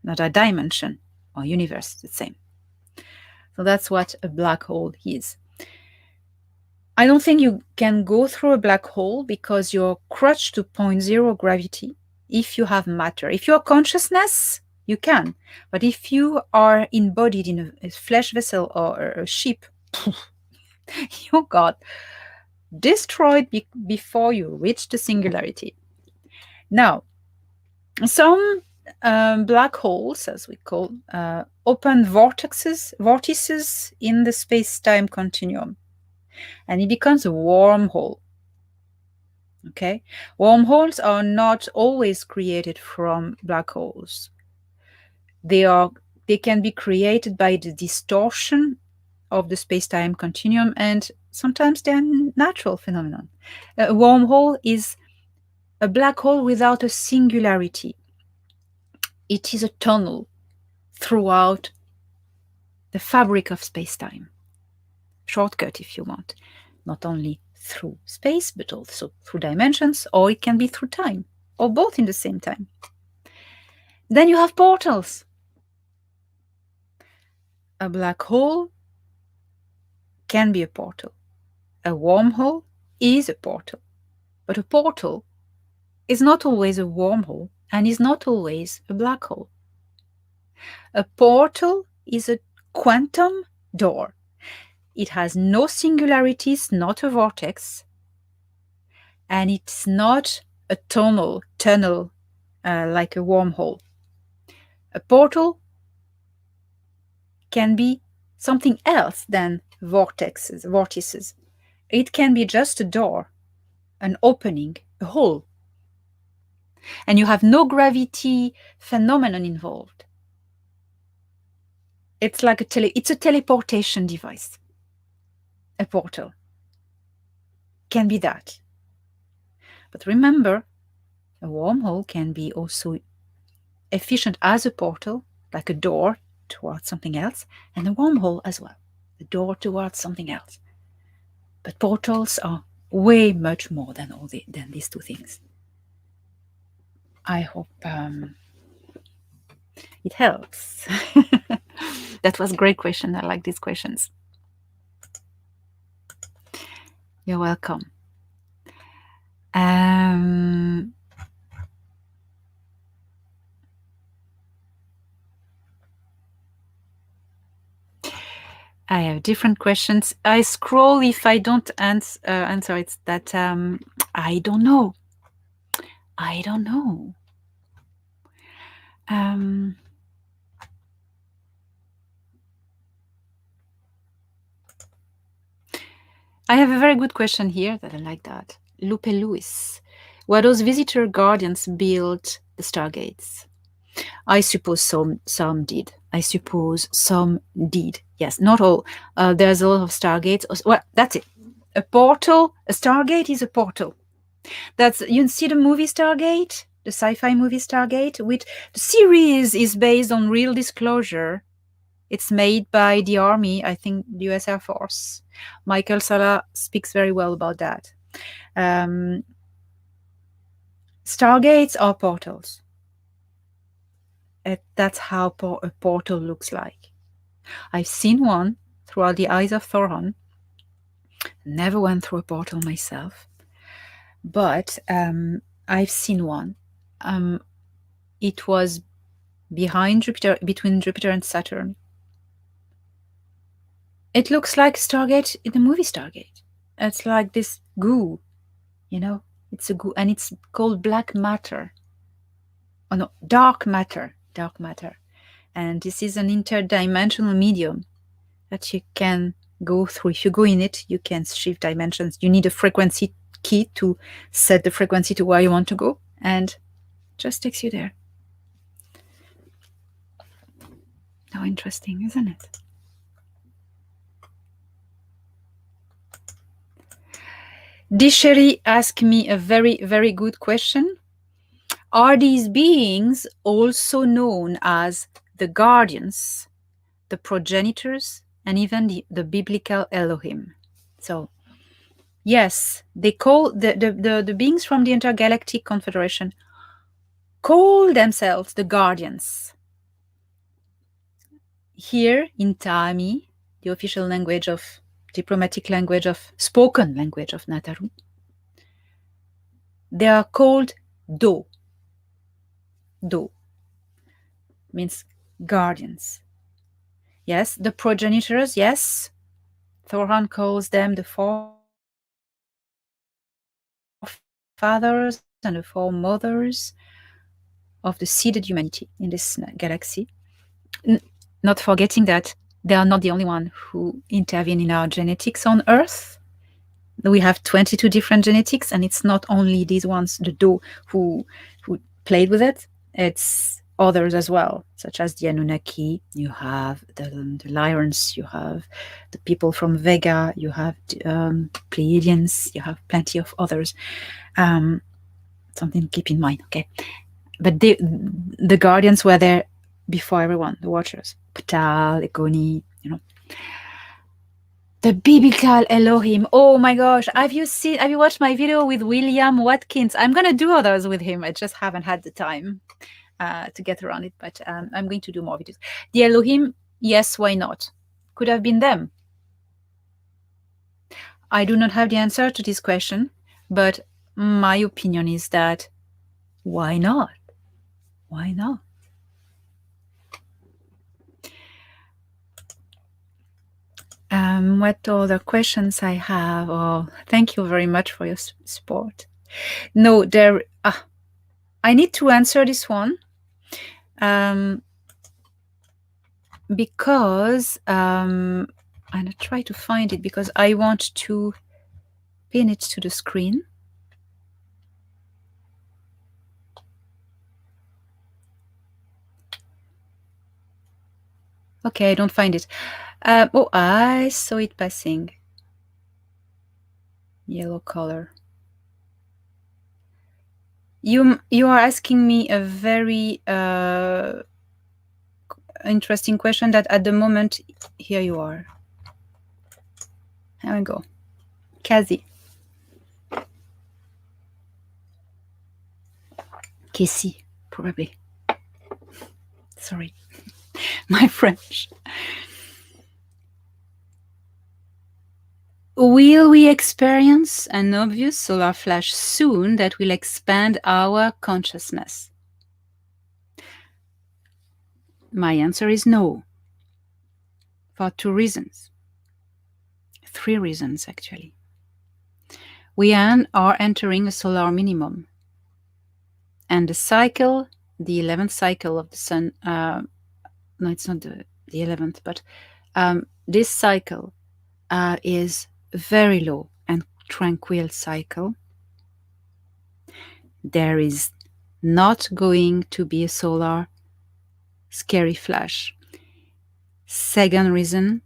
Speaker 1: another dimension or universe, the same. So that's what a black hole is. I don't think you can go through a black hole because you're crushed to point zero gravity if you have matter. If you're consciousness, you can. But if you are embodied in a flesh vessel or a ship, you got destroyed before you reach the singularity. Now, some black holes, as we call, open vortices in the space-time continuum, and it becomes a wormhole. Okay, wormholes are not always created from black holes. They can be created by the distortion of the space-time continuum, and sometimes they're natural phenomenon. A wormhole is a black hole without a singularity. It is a tunnel throughout the fabric of space-time. Shortcut, if you want, not only through space, but also through dimensions, or it can be through time, or both in the same time. Then you have portals. A black hole can be a portal. A wormhole is a portal. But a portal is not always a wormhole and is not always a black hole. A portal is a quantum door. It has no singularities, not a vortex, and it's not a tunnel like a wormhole. A portal can be something else than vortices. It can be just a door, an opening, a hole. And you have no gravity phenomenon involved. It's like it's a teleportation device. A portal can be that. But remember, a wormhole can be also efficient as a portal, like a door towards something else, and a wormhole as well, the door towards something else. But portals are way much more than these two things. I hope it helps. That was a great question. I like these questions. You're welcome. I have different questions. I scroll if I don't answer. It's that I don't know. I don't know. I have a very good question here that I like that. Lupe Lewis. Were those visitor guardians built the stargates? I suppose some did. I suppose some did. Yes, not all. There's a lot of stargates. Well, that's it. A portal, a stargate is a portal. That's, you see the movie Stargate, the sci-fi movie Stargate, which the series is based on real disclosure. It's made by the Army, I think the US Air Force. Michael Sala speaks very well about that. Stargates are portals. That's how a portal looks like. I've seen one throughout the eyes of Thoron. Never went through a portal myself, but I've seen one. It was behind Jupiter, between Jupiter and Saturn. It looks like Stargate in the movie Stargate. It's like this goo, you know? It's a goo, and it's called black matter. Oh no, dark matter. Dark matter. And this is an interdimensional medium that you can go through. If you go in it, you can shift dimensions. You need a frequency key to set the frequency to where you want to go, and it just takes you there. How interesting, isn't it? Disheri asked me a very, very good question. Are these beings also known as the guardians, the progenitors, and even the biblical Elohim? So, yes, they call the beings from the Intergalactic Confederation call themselves the guardians. Here in Taami, the official language of diplomatic language of spoken language of Nataru, they are called Do. Do means guardians. Yes, the progenitors, yes. Thoron calls them the forefathers and the foremothers of the seeded humanity in this galaxy. Not forgetting that they are not the only one who intervene in our genetics on Earth. We have 22 different genetics, and it's not only these ones, the Do, who played with it. It's others as well, such as the Anunnaki. You have the Lyrians, you have the people from Vega, you have the Pleiadians, you have plenty of others. Something to keep in mind, okay? But the Guardians were there before everyone, the Watchers. Ptal, Egoni, you know. The biblical Elohim. Oh my gosh. Have you watched my video with William Watkins? I'm going to do others with him. I just haven't had the time to get around it, but I'm going to do more videos. The Elohim, yes, why not? Could have been them. I do not have the answer to this question, but my opinion is that why not? Why not? What other questions I have? Oh, thank you very much for your support. No, I need to answer this one because and I try to find it because I want to pin it to the screen. Okay, I don't find it. Oh, I saw it passing. Yellow color. You are asking me a very interesting question that at the moment, here you are. Here we go. Kazi. Casey, probably. Sorry. My French. Will we experience an obvious solar flash soon that will expand our consciousness? My answer is no, for two reasons. 3 reasons actually. We are entering a solar minimum. And the cycle, the 11th cycle of the sun, no, it's not the 11th, but this cycle is a very low and tranquil cycle. There is not going to be a solar scary flash. Second reason,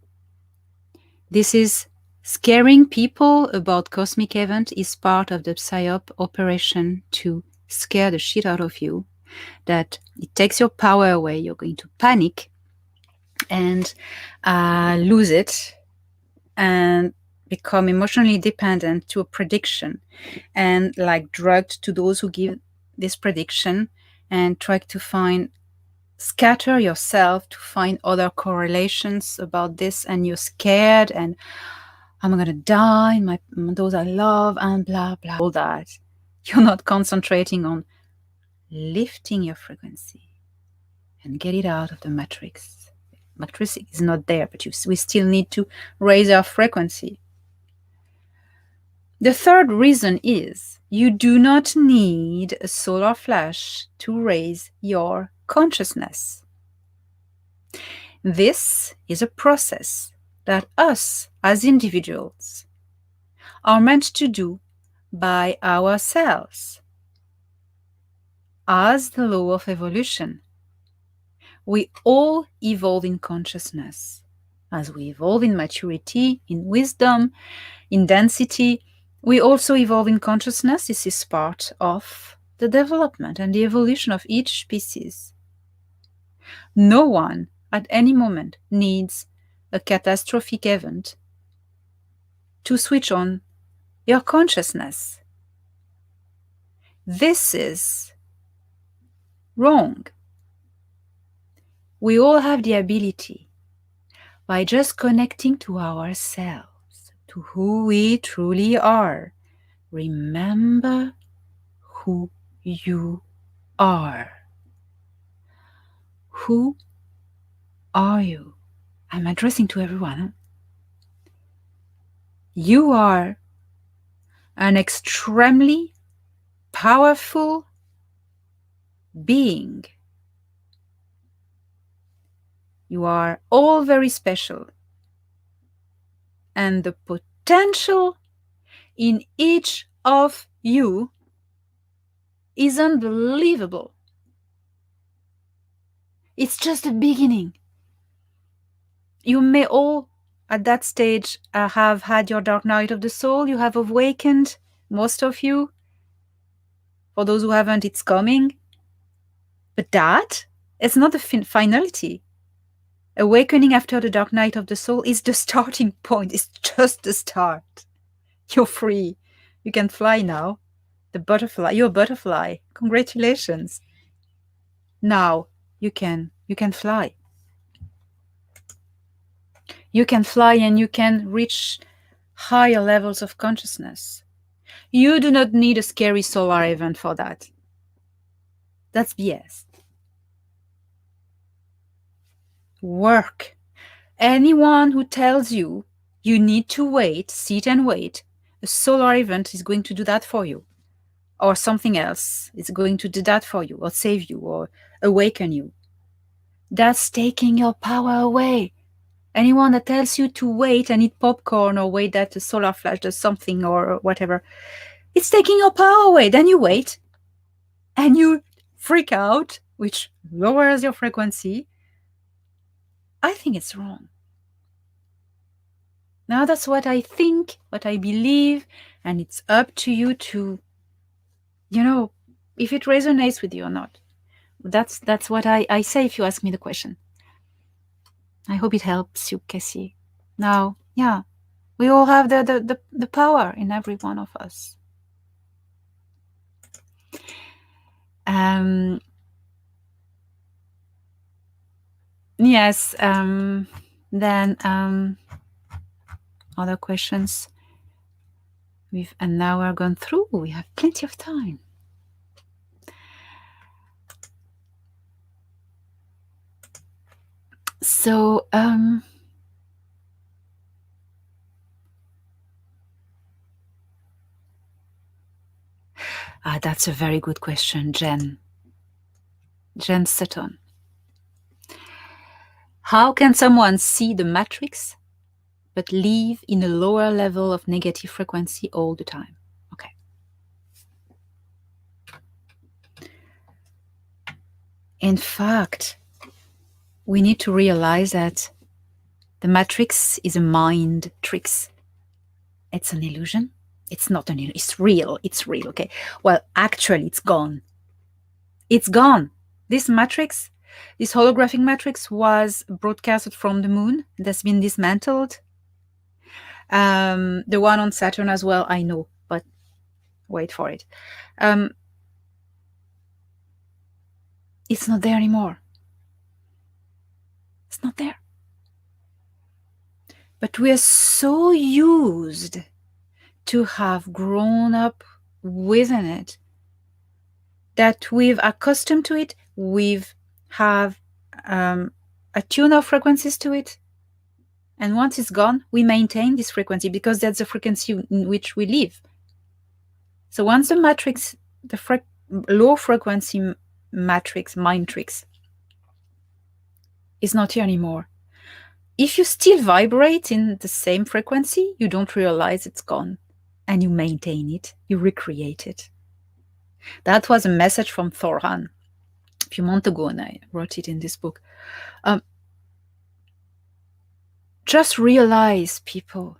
Speaker 1: this is scaring people about cosmic event is part of the PSYOP operation to scare the shit out of you, that it takes your power away, you're going to panic and lose it and become emotionally dependent to a prediction and like drugged to those who give this prediction and try to scatter yourself to find other correlations about this, and you're scared and I'm gonna die, those I love, and blah blah, all that. You're not concentrating on lifting your frequency and get it out of the matrix. Matrix is not there, but we still need to raise our frequency. The third reason is you do not need a solar flash to raise your consciousness. This is a process that us as individuals are meant to do by ourselves. As the law of evolution, we all evolve in consciousness. As we evolve in maturity, in wisdom, in density, we also evolve in consciousness. This is part of the development and the evolution of each species. No one at any moment needs a catastrophic event to switch on your consciousness. This is wrong. We all have the ability, by just connecting to ourselves, to who we truly are. Remember who you are. Who are you? I'm addressing to everyone. You are an extremely powerful being. You are all very special. And the potential in each of you is unbelievable. It's just the beginning. You may all at that stage have had your dark night of the soul. You have awakened, most of you. For those who haven't, it's coming. But that is not the finality. Awakening after the dark night of the soul is the starting point. It's just the start. You're free. You can fly now. The butterfly, you're a butterfly. Congratulations. Now you can fly. You can fly and you can reach higher levels of consciousness. You do not need a scary solar event for that. That's BS. Work. Anyone who tells you you need to wait, sit and wait, a solar event is going to do that for you. Or something else is going to do that for you, or save you, or awaken you. That's taking your power away. Anyone that tells you to wait and eat popcorn or wait that a solar flash does something or whatever, it's taking your power away. Then you wait and you freak out, which lowers your frequency. I think it's wrong. Now that's what I think, what I believe, and it's up to you to, if it resonates with you or not. That's what I say if you ask me the question. I hope it helps you, Cassie. Now, yeah, we all have the power in every one of us. Yes, then other questions. We've an hour gone through. We have plenty of time. So, That's a very good question, Jen. Jen Sutton. How can someone see the matrix but live in a lower level of negative frequency all the time? Okay. In fact, we need to realize that the matrix is a mind tricks. It's an illusion. It's not an illusion. It's real. It's real. Okay. Well, actually, it's gone. It's gone. This matrix, this holographic matrix, was broadcasted from the moon. It has been dismantled. The one on Saturn as well, I know, but wait for it. It's not there anymore. It's not there. But we are so used to have grown up within it that we've accustomed to it. We've have attuned our frequencies to it. And once it's gone, we maintain this frequency because that's the frequency in which we live. So once the matrix, the low frequency matrix, mind tricks, is not here anymore, if you still vibrate in the same frequency, you don't realize it's gone and you maintain it, you recreate it. That was a message from Thorhan a few months ago, and I wrote it in this book. Just realize, people,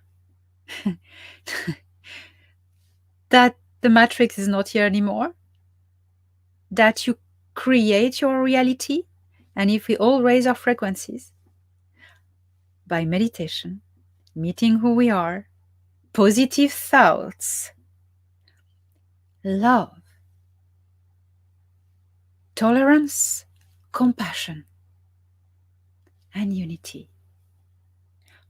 Speaker 1: that the matrix is not here anymore, that you create your reality, and if we all raise our frequencies by meditation, meeting who we are, positive thoughts, love, tolerance, compassion, and unity,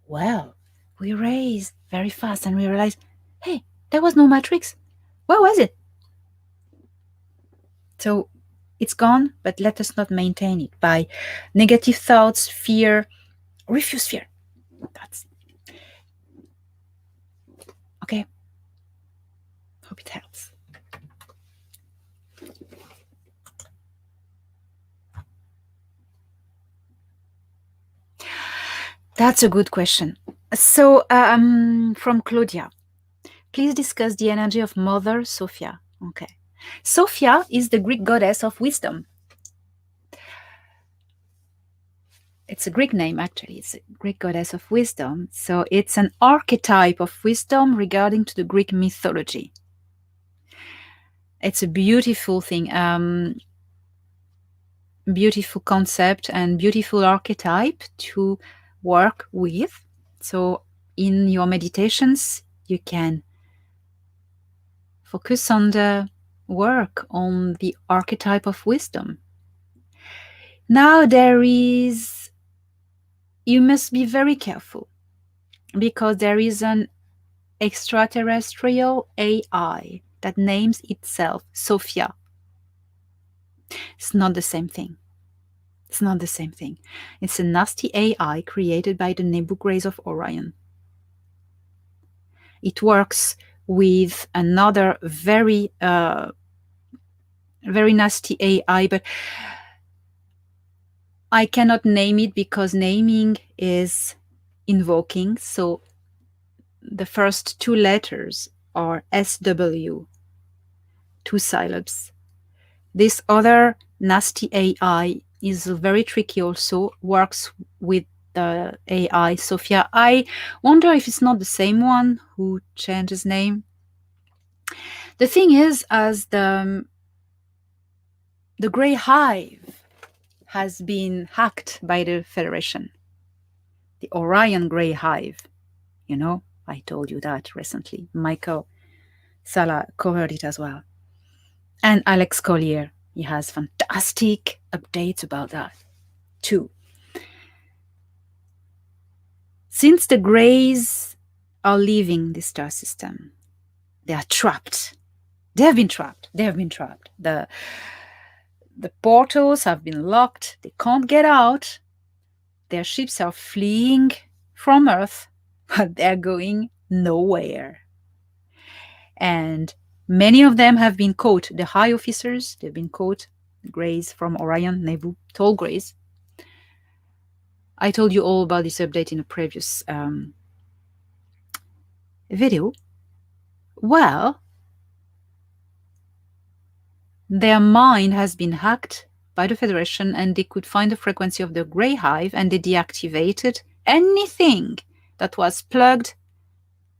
Speaker 1: well, we raise very fast and we realize, hey, there was no matrix. Where was it? So it's gone, but let us not maintain it by negative thoughts, fear. Refuse fear. That's okay. Hope it helps. That's a good question. So, from Claudia, please discuss the energy of Mother Sophia. Okay. Sophia is the Greek goddess of wisdom. It's a Greek name, actually. It's a Greek goddess of wisdom. So it's an archetype of wisdom regarding to the Greek mythology. It's a beautiful thing, beautiful concept and beautiful archetype to work with. So in your meditations, you can focus on the work on the archetype of wisdom. Now you must be very careful because there is an extraterrestrial AI that names itself Sophia. It's not the same thing. It's not the same thing. It's a nasty AI created by the Nebuk rays of Orion. It works with another very, very nasty AI, but I cannot name it because naming is invoking. So the first two letters are SW, 2 syllables. This other nasty AI is very tricky also, works with the AI Sophia. I wonder if it's not the same one who changed his name. The thing is, as the Grey Hive has been hacked by the Federation, the Orion Grey Hive, you know, I told you that recently. Michael Sala covered it as well. And Alex Collier, he has fantastic updates about that too. Since the Greys are leaving the star system, they are trapped. They have been trapped. The portals have been locked. They can't get out. Their ships are fleeing from Earth, but they're going nowhere. And Many of them have been caught. The high officers, they've been caught. Greys from Orion, Nebu, tall greys. I told you all about this update in a previous video. Well, their mind has been hacked by the Federation, and they could find the frequency of the Grey Hive, and they deactivated anything that was plugged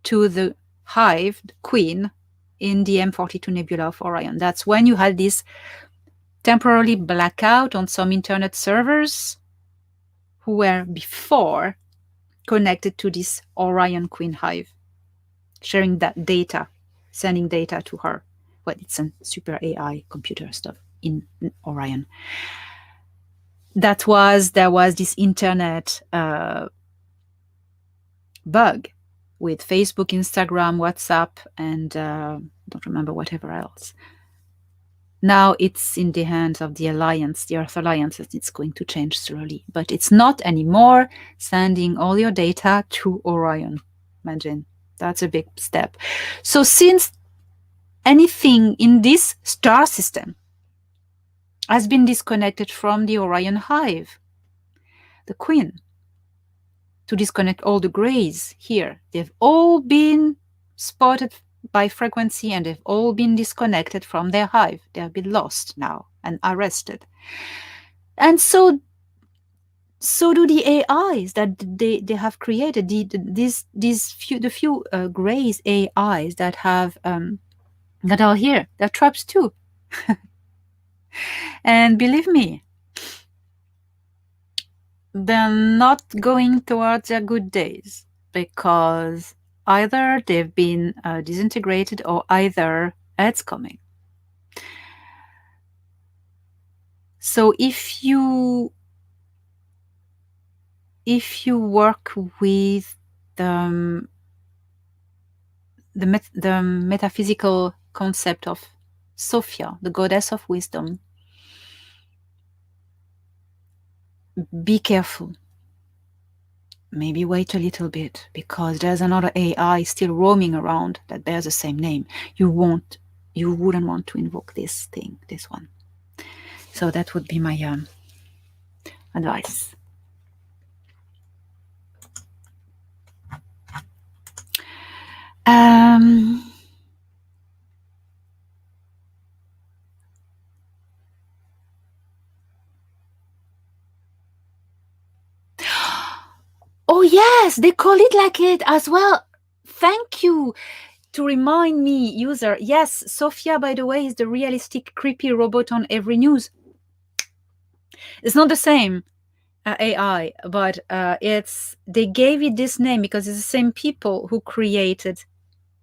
Speaker 1: to the hive, the queen, in the M42 Nebula of Orion. That's when you had this temporarily blackout on some internet servers who were before connected to this Orion Queen hive, sharing that data, sending data to her. Well, it's a super AI computer stuff in Orion. There was this internet bug with Facebook, Instagram, WhatsApp, and don't remember whatever else. Now it's in the hands of the Alliance, the Earth Alliance, and it's going to change slowly. But it's not anymore sending all your data to Orion. Imagine, that's a big step. So since anything in this star system has been disconnected from the Orion hive, the queen, to disconnect all the greys here, they've all been spotted by frequency, and they've all been disconnected from their hive. They have been lost now and arrested. And so do the AIs that they have created. The few Greys AIs that have that are here. They're traps too. And believe me, they're not going towards their good days, because either they've been disintegrated, or either it's coming. So if you work with the metaphysical concept of Sophia, the goddess of wisdom, be careful. Maybe wait a little bit, because there's another AI still roaming around that bears the same name. You wouldn't want to invoke this one. So that would be my advice. Oh yes, they call it like it as well. Thank you to remind me, user. Yes, Sophia, by the way, is the realistic creepy robot on every news. It's not the same AI, but they gave it this name because it's the same people who created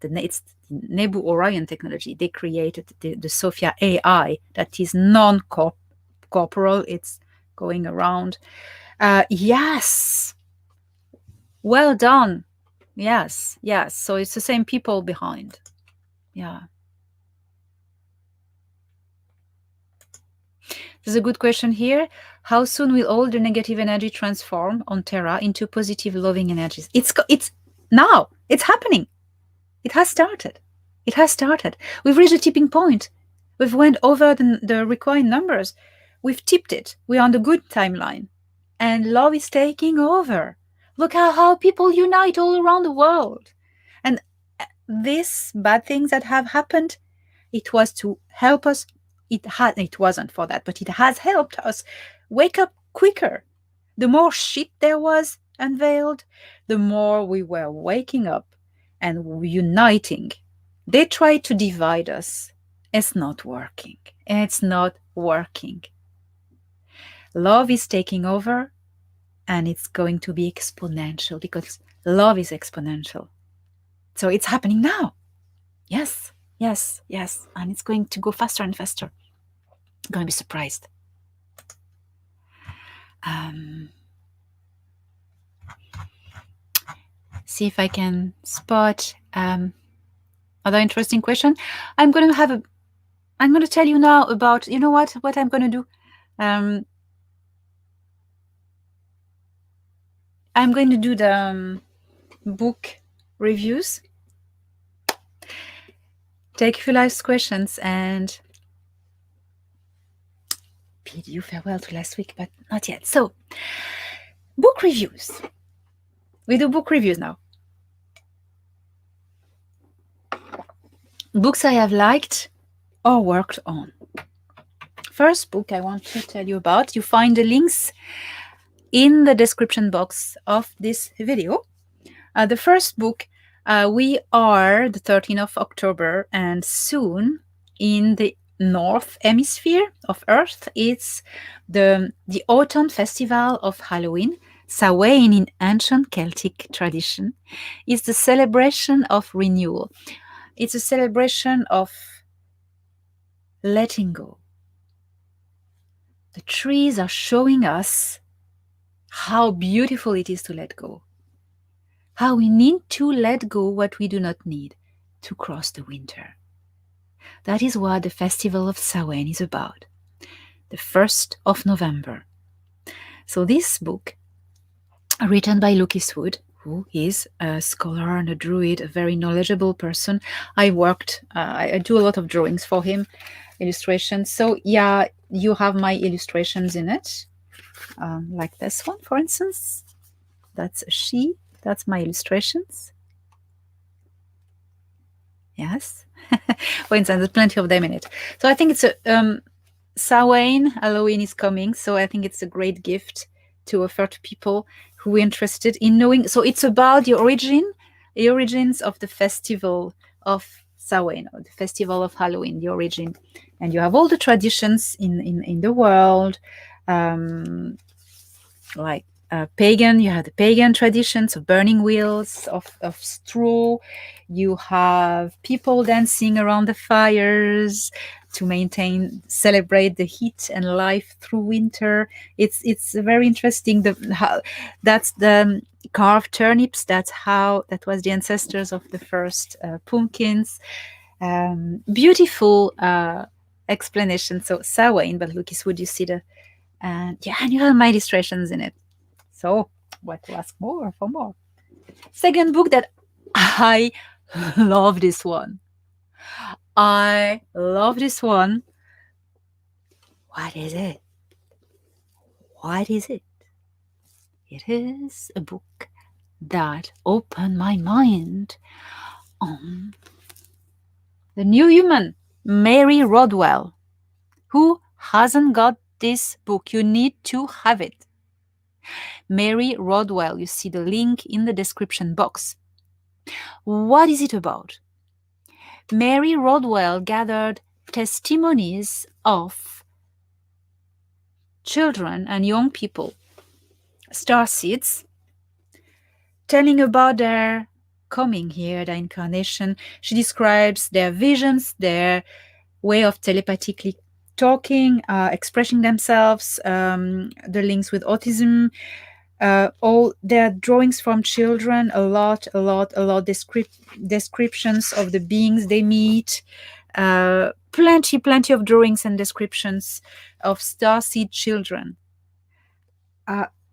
Speaker 1: it's Nebu Orion technology. They created the Sophia AI that is non-corporal. It's going around. Yes. Well done. Yes. So it's the same people behind. Yeah. There's a good question here. How soon will all the negative energy transform on Terra into positive, loving energies? It's now. It's happening. It has started. We've reached a tipping point. We've went over the required numbers. We've tipped it. We're on the good timeline. And love is taking over. Look how people unite all around the world. And these bad things that have happened, it was to help us. It wasn't for that, but it has helped us wake up quicker. The more shit there was unveiled, the more we were waking up and uniting. They tried to divide us. It's not working. Love is taking over, and it's going to be exponential, because love is exponential. So it's happening now. Yes. And it's going to go faster and faster. I'm going to be surprised. See if I can spot other interesting question. I'm going to tell you now about, you know what I'm going to do? I'm going to do the book reviews. take a few last questions and bid you farewell to last week, but not yet. So, book reviews. We do book reviews now. Books I have liked or worked on. First book I want to tell you about, you find the links in the description box of this video. The first book, we are the 13th of October, and soon in the North Hemisphere of Earth, it's the Autumn Festival of Halloween. Samhain in ancient Celtic tradition is the celebration of renewal. It's a celebration of letting go. The trees are showing us how beautiful it is to let go. How we need to let go what we do not need to cross the winter. That is what the Festival of Samhain is about. The 1st of November. So this book, written by Lucas Wood, who is a scholar and a druid, a very knowledgeable person. I do a lot of drawings for him, illustrations. So yeah, you have my illustrations in it, like this one, for instance. That's a she. That's my illustrations. Yes. For instance, there's plenty of them in it. So I think it's a Samhain, Halloween is coming. So I think it's a great gift to offer to people who are interested in knowing. So it's about the origins of the festival of Samhain, or the festival of Halloween, the origin. And you have all the traditions in the world, like pagan. You have the pagan traditions of burning wheels of straw. You have people dancing around the fires to celebrate the heat and life through winter. It's very interesting. That's the carved turnips. That was the ancestors of the first pumpkins. Beautiful explanation. So Samhain, but Lucas Wood, you see and you have my illustrations in it. So what to ask more for more? Second book that I love this one. I love this one. What is it? What is it? It is a book that opened my mind on the new human, Mary Rodwell. Who hasn't got this book? You need to have it. Mary Rodwell, you see the link in the description box. What is it about? Mary Rodwell gathered testimonies of children and young people, starseeds, telling about their coming here, their incarnation. She describes their visions, their way of telepathically talking, expressing themselves, the links with autism, all their drawings from children, a lot descriptions of the beings they meet, plenty of drawings and descriptions of starseed children.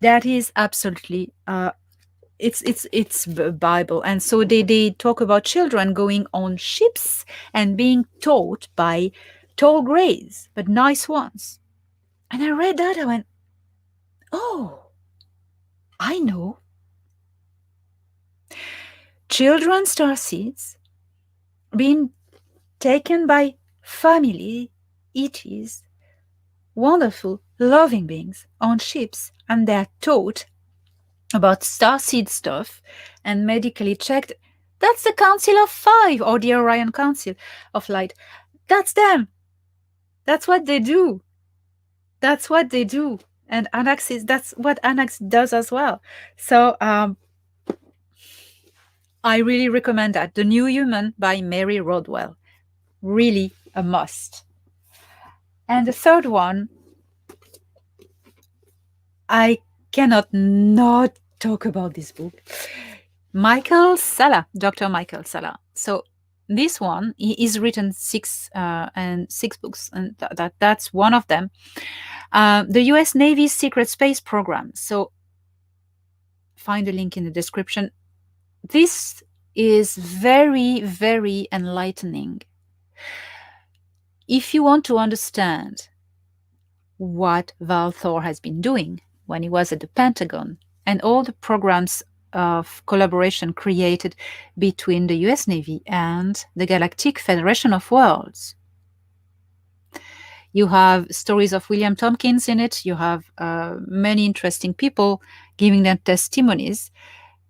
Speaker 1: That is absolutely it's Bible. And so they talk about children going on ships and being taught by tall grays, but nice ones. And I read that, I went, oh, I know. Children starseeds being taken by family ETs, wonderful, loving beings on ships, and they're taught about starseed stuff and medically checked. That's the Council of Five, or the Orion Council of Light. That's them. That's what they do. That's what they do. And that's what Anax does as well. So I really recommend that. The New Human by Mary Rodwell. Really a must. And the third one, I cannot not talk about this book. Michael Salla, Dr. Michael Salla. So this one, he's written six books, and that's one of them. The US Navy's Secret Space Program. So find the link in the description. This is very, very enlightening. If you want to understand what Val Thor has been doing when he was at the Pentagon and all the programs of collaboration created between the US Navy and the Galactic Federation of Worlds. You have stories of William Tompkins in it. You have many interesting people giving their testimonies.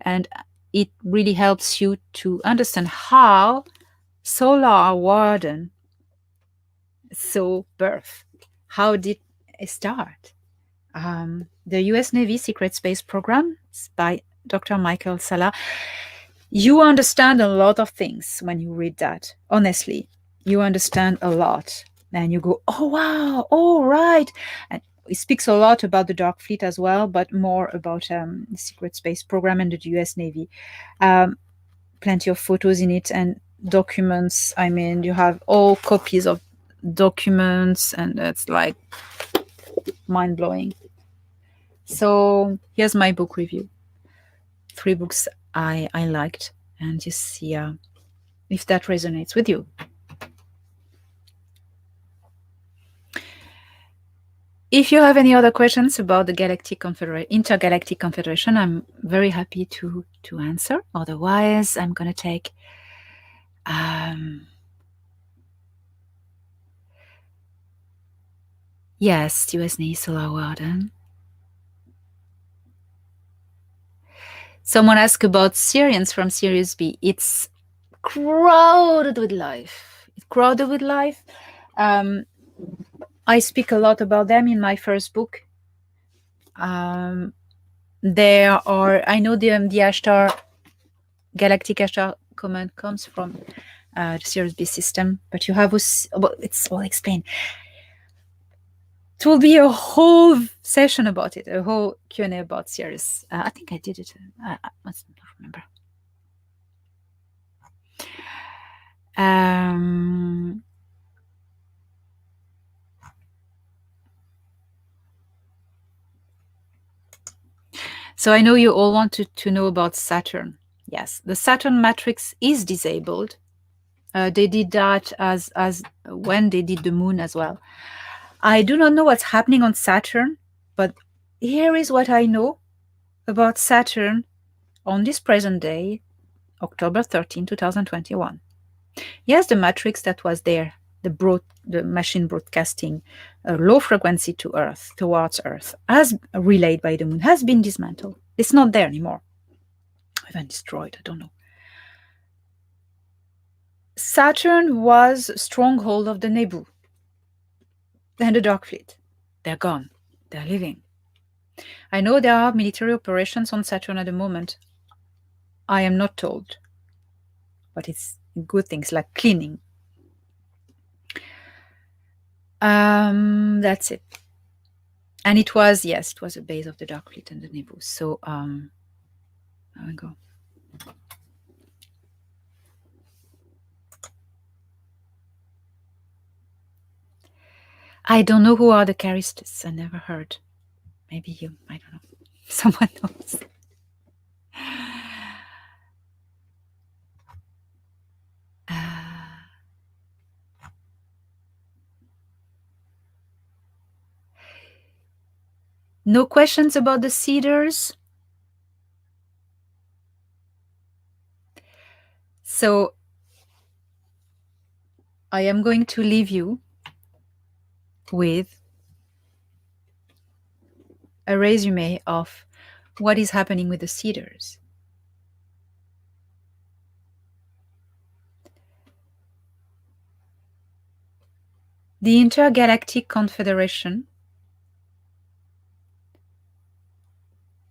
Speaker 1: And it really helps you to understand how Solar Warden saw birth. How did it start? The US Navy Secret Space Program by Dr. Michael Salla. You understand a lot of things when you read that. Honestly, you understand a lot. And you go, oh, wow, oh, right. And it speaks a lot about the Dark Fleet as well, but more about the Secret Space Program and the US Navy. Plenty of photos in it and documents. I mean, you have all copies of documents, and it's like mind-blowing. So here's my book review. 3 books I liked, and you see if that resonates with you. If you have any other questions about the Intergalactic Confederation, I'm very happy to answer. Otherwise, I'm going to take yes, US Navy Solar Warden. Someone asked about Syrians from Sirius B. It's crowded with life. It's crowded with life. I speak a lot about them in my first book. There are, I know the Ashtar, Galactic Ashtar command comes from the Sirius B system, but you have, well, it's all explained. It will be a whole session about it, a whole Q&A about Sirius. I think I did it. I must not remember. So I know you all want to know about Saturn. Yes, the Saturn matrix is disabled. They did that as when they did the moon as well. I do not know what's happening on Saturn, but here is what I know about Saturn on this present day, October 13, 2021. Yes, the matrix that was there, the machine broadcasting a low frequency to Earth, towards Earth, as relayed by the moon, has been dismantled. It's not there anymore. Even destroyed, I don't know. Saturn was a stronghold of the Nebu and the Dark Fleet. They're gone. They're leaving. I know there are military operations on Saturn at the moment. I am not told. But it's good things like cleaning. That's it. And it was a base of the Dark Fleet and the Nebu. So there we go. I don't know who are the Charistes. I never heard. Maybe you. I don't know. Someone knows. No questions about the Seeders? So I am going to leave you with a resume of what is happening with the Seeders. The Intergalactic Confederation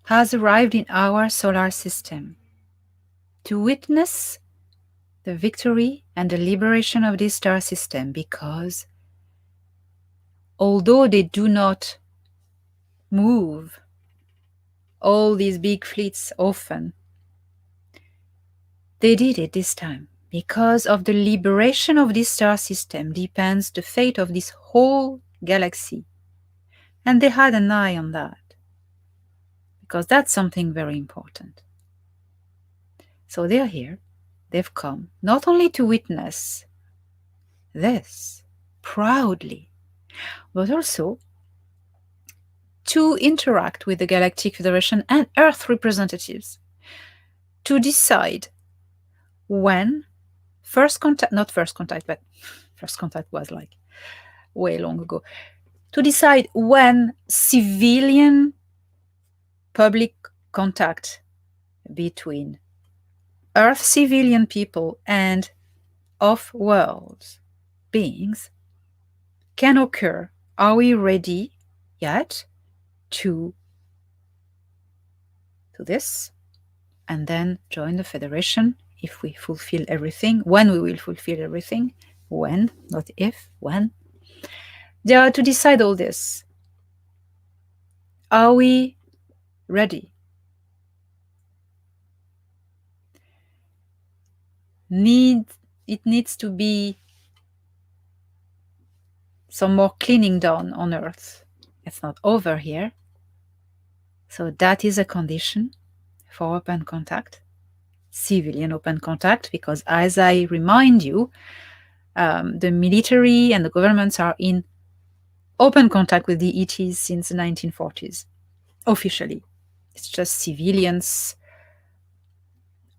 Speaker 1: has arrived in our solar system to witness the victory and the liberation of this star system, because although they do not move all these big fleets often, they did it this time. Because of the liberation of this star system depends the fate of this whole galaxy. And they had an eye on that, because that's something very important. So they're here. They've come not only to witness this proudly, but also to interact with the Galactic Federation and Earth representatives to decide when first contact, not first contact, but first contact was like way long ago, to decide when civilian public contact between Earth civilian people and off-world beings can occur. Are we ready yet to this? And then join the Federation if we fulfill everything, when we will fulfill everything, when, not if, when. They are to decide all this. Are we ready? It needs to be some more cleaning done on Earth. It's not over here. So that is a condition for open contact, civilian open contact, because as I remind you, the military and the governments are in open contact with the ETs since the 1940s, officially. It's just civilians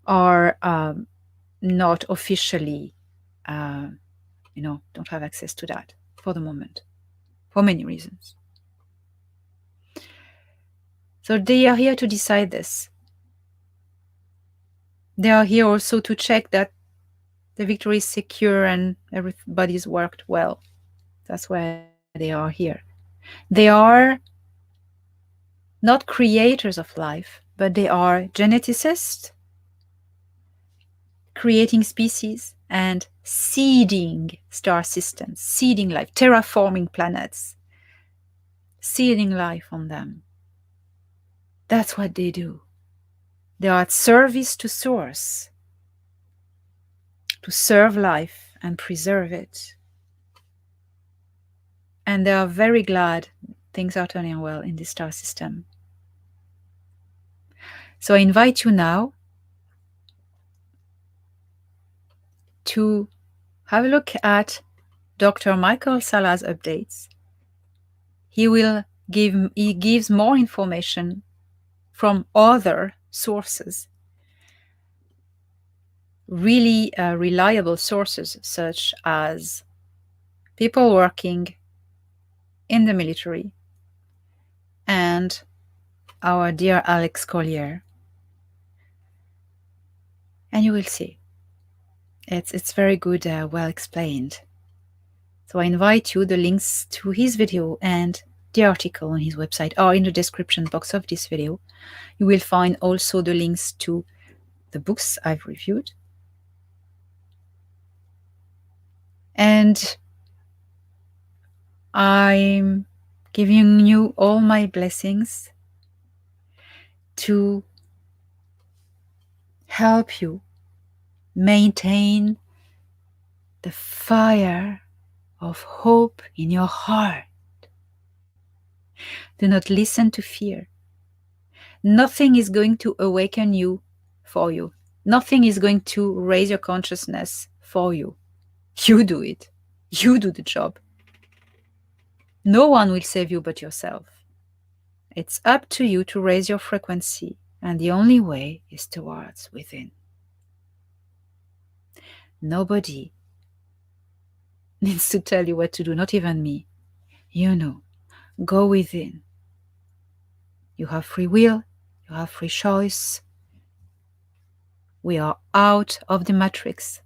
Speaker 1: are not officially, don't have access to that for the moment, for many reasons. So they are here to decide this. They are here also to check that the victory is secure and everybody's worked well. That's why they are here. They are not creators of life, but they are geneticists, creating species and seeding star systems, seeding life, terraforming planets, seeding life on them. That's what they do. They are at service to Source, to serve life and preserve it. And they are very glad things are turning well in this star system. So I invite you now to have a look at Dr. Michael Sala's updates. He gives more information from other sources, really reliable sources, such as people working in the military and our dear Alex Collier. And you will see. It's very good, well explained. So I invite you, the links to his video and the article on his website are in the description box of this video. You will find also the links to the books I've reviewed. And I'm giving you all my blessings to help you maintain the fire of hope in your heart. Do not listen to fear. Nothing is going to awaken you for you. Nothing is going to raise your consciousness for you. You do it. You do the job. No one will save you but yourself. It's up to you to raise your frequency, and the only way is towards within. Nobody needs to tell you what to do, not even me. You know, go within. You have free will, you have free choice. We are out of the matrix.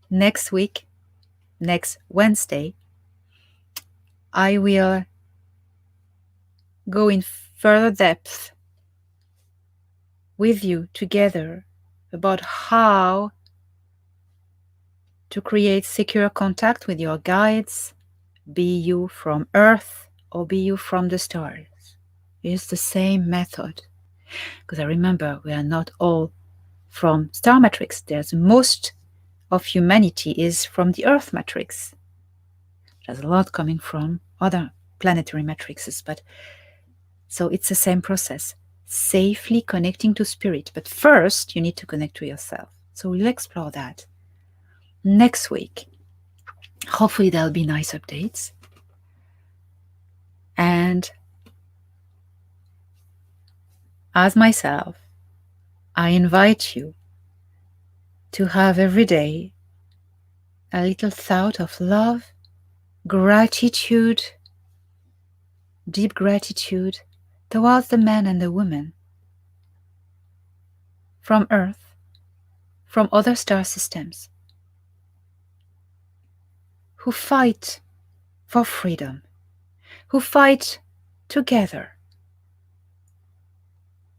Speaker 1: Next week, next Wednesday, I will go in further depth with you together about how to create secure contact with your guides, be you from Earth or be you from the stars. It's the same method. Because I remember we are not all from star matrix. There's most of humanity is from the Earth matrix. There's a lot coming from other planetary matrices, but so it's the same process. Safely connecting to spirit. But first, you need to connect to yourself. So we'll explore that next week. Hopefully, there'll be nice updates. And as myself, I invite you to have every day a little thought of love, gratitude, deep gratitude towards the man and the woman from Earth, from other star systems, who fight for freedom, who fight together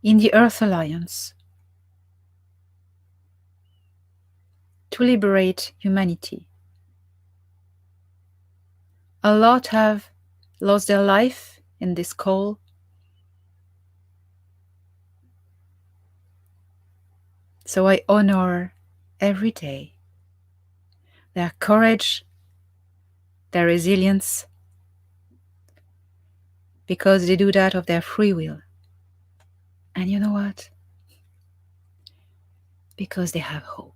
Speaker 1: in the Earth Alliance to liberate humanity. A lot have lost their life in this call. So I honor every day their courage, their resilience, because they do that of their free will. And you know what? Because they have hope.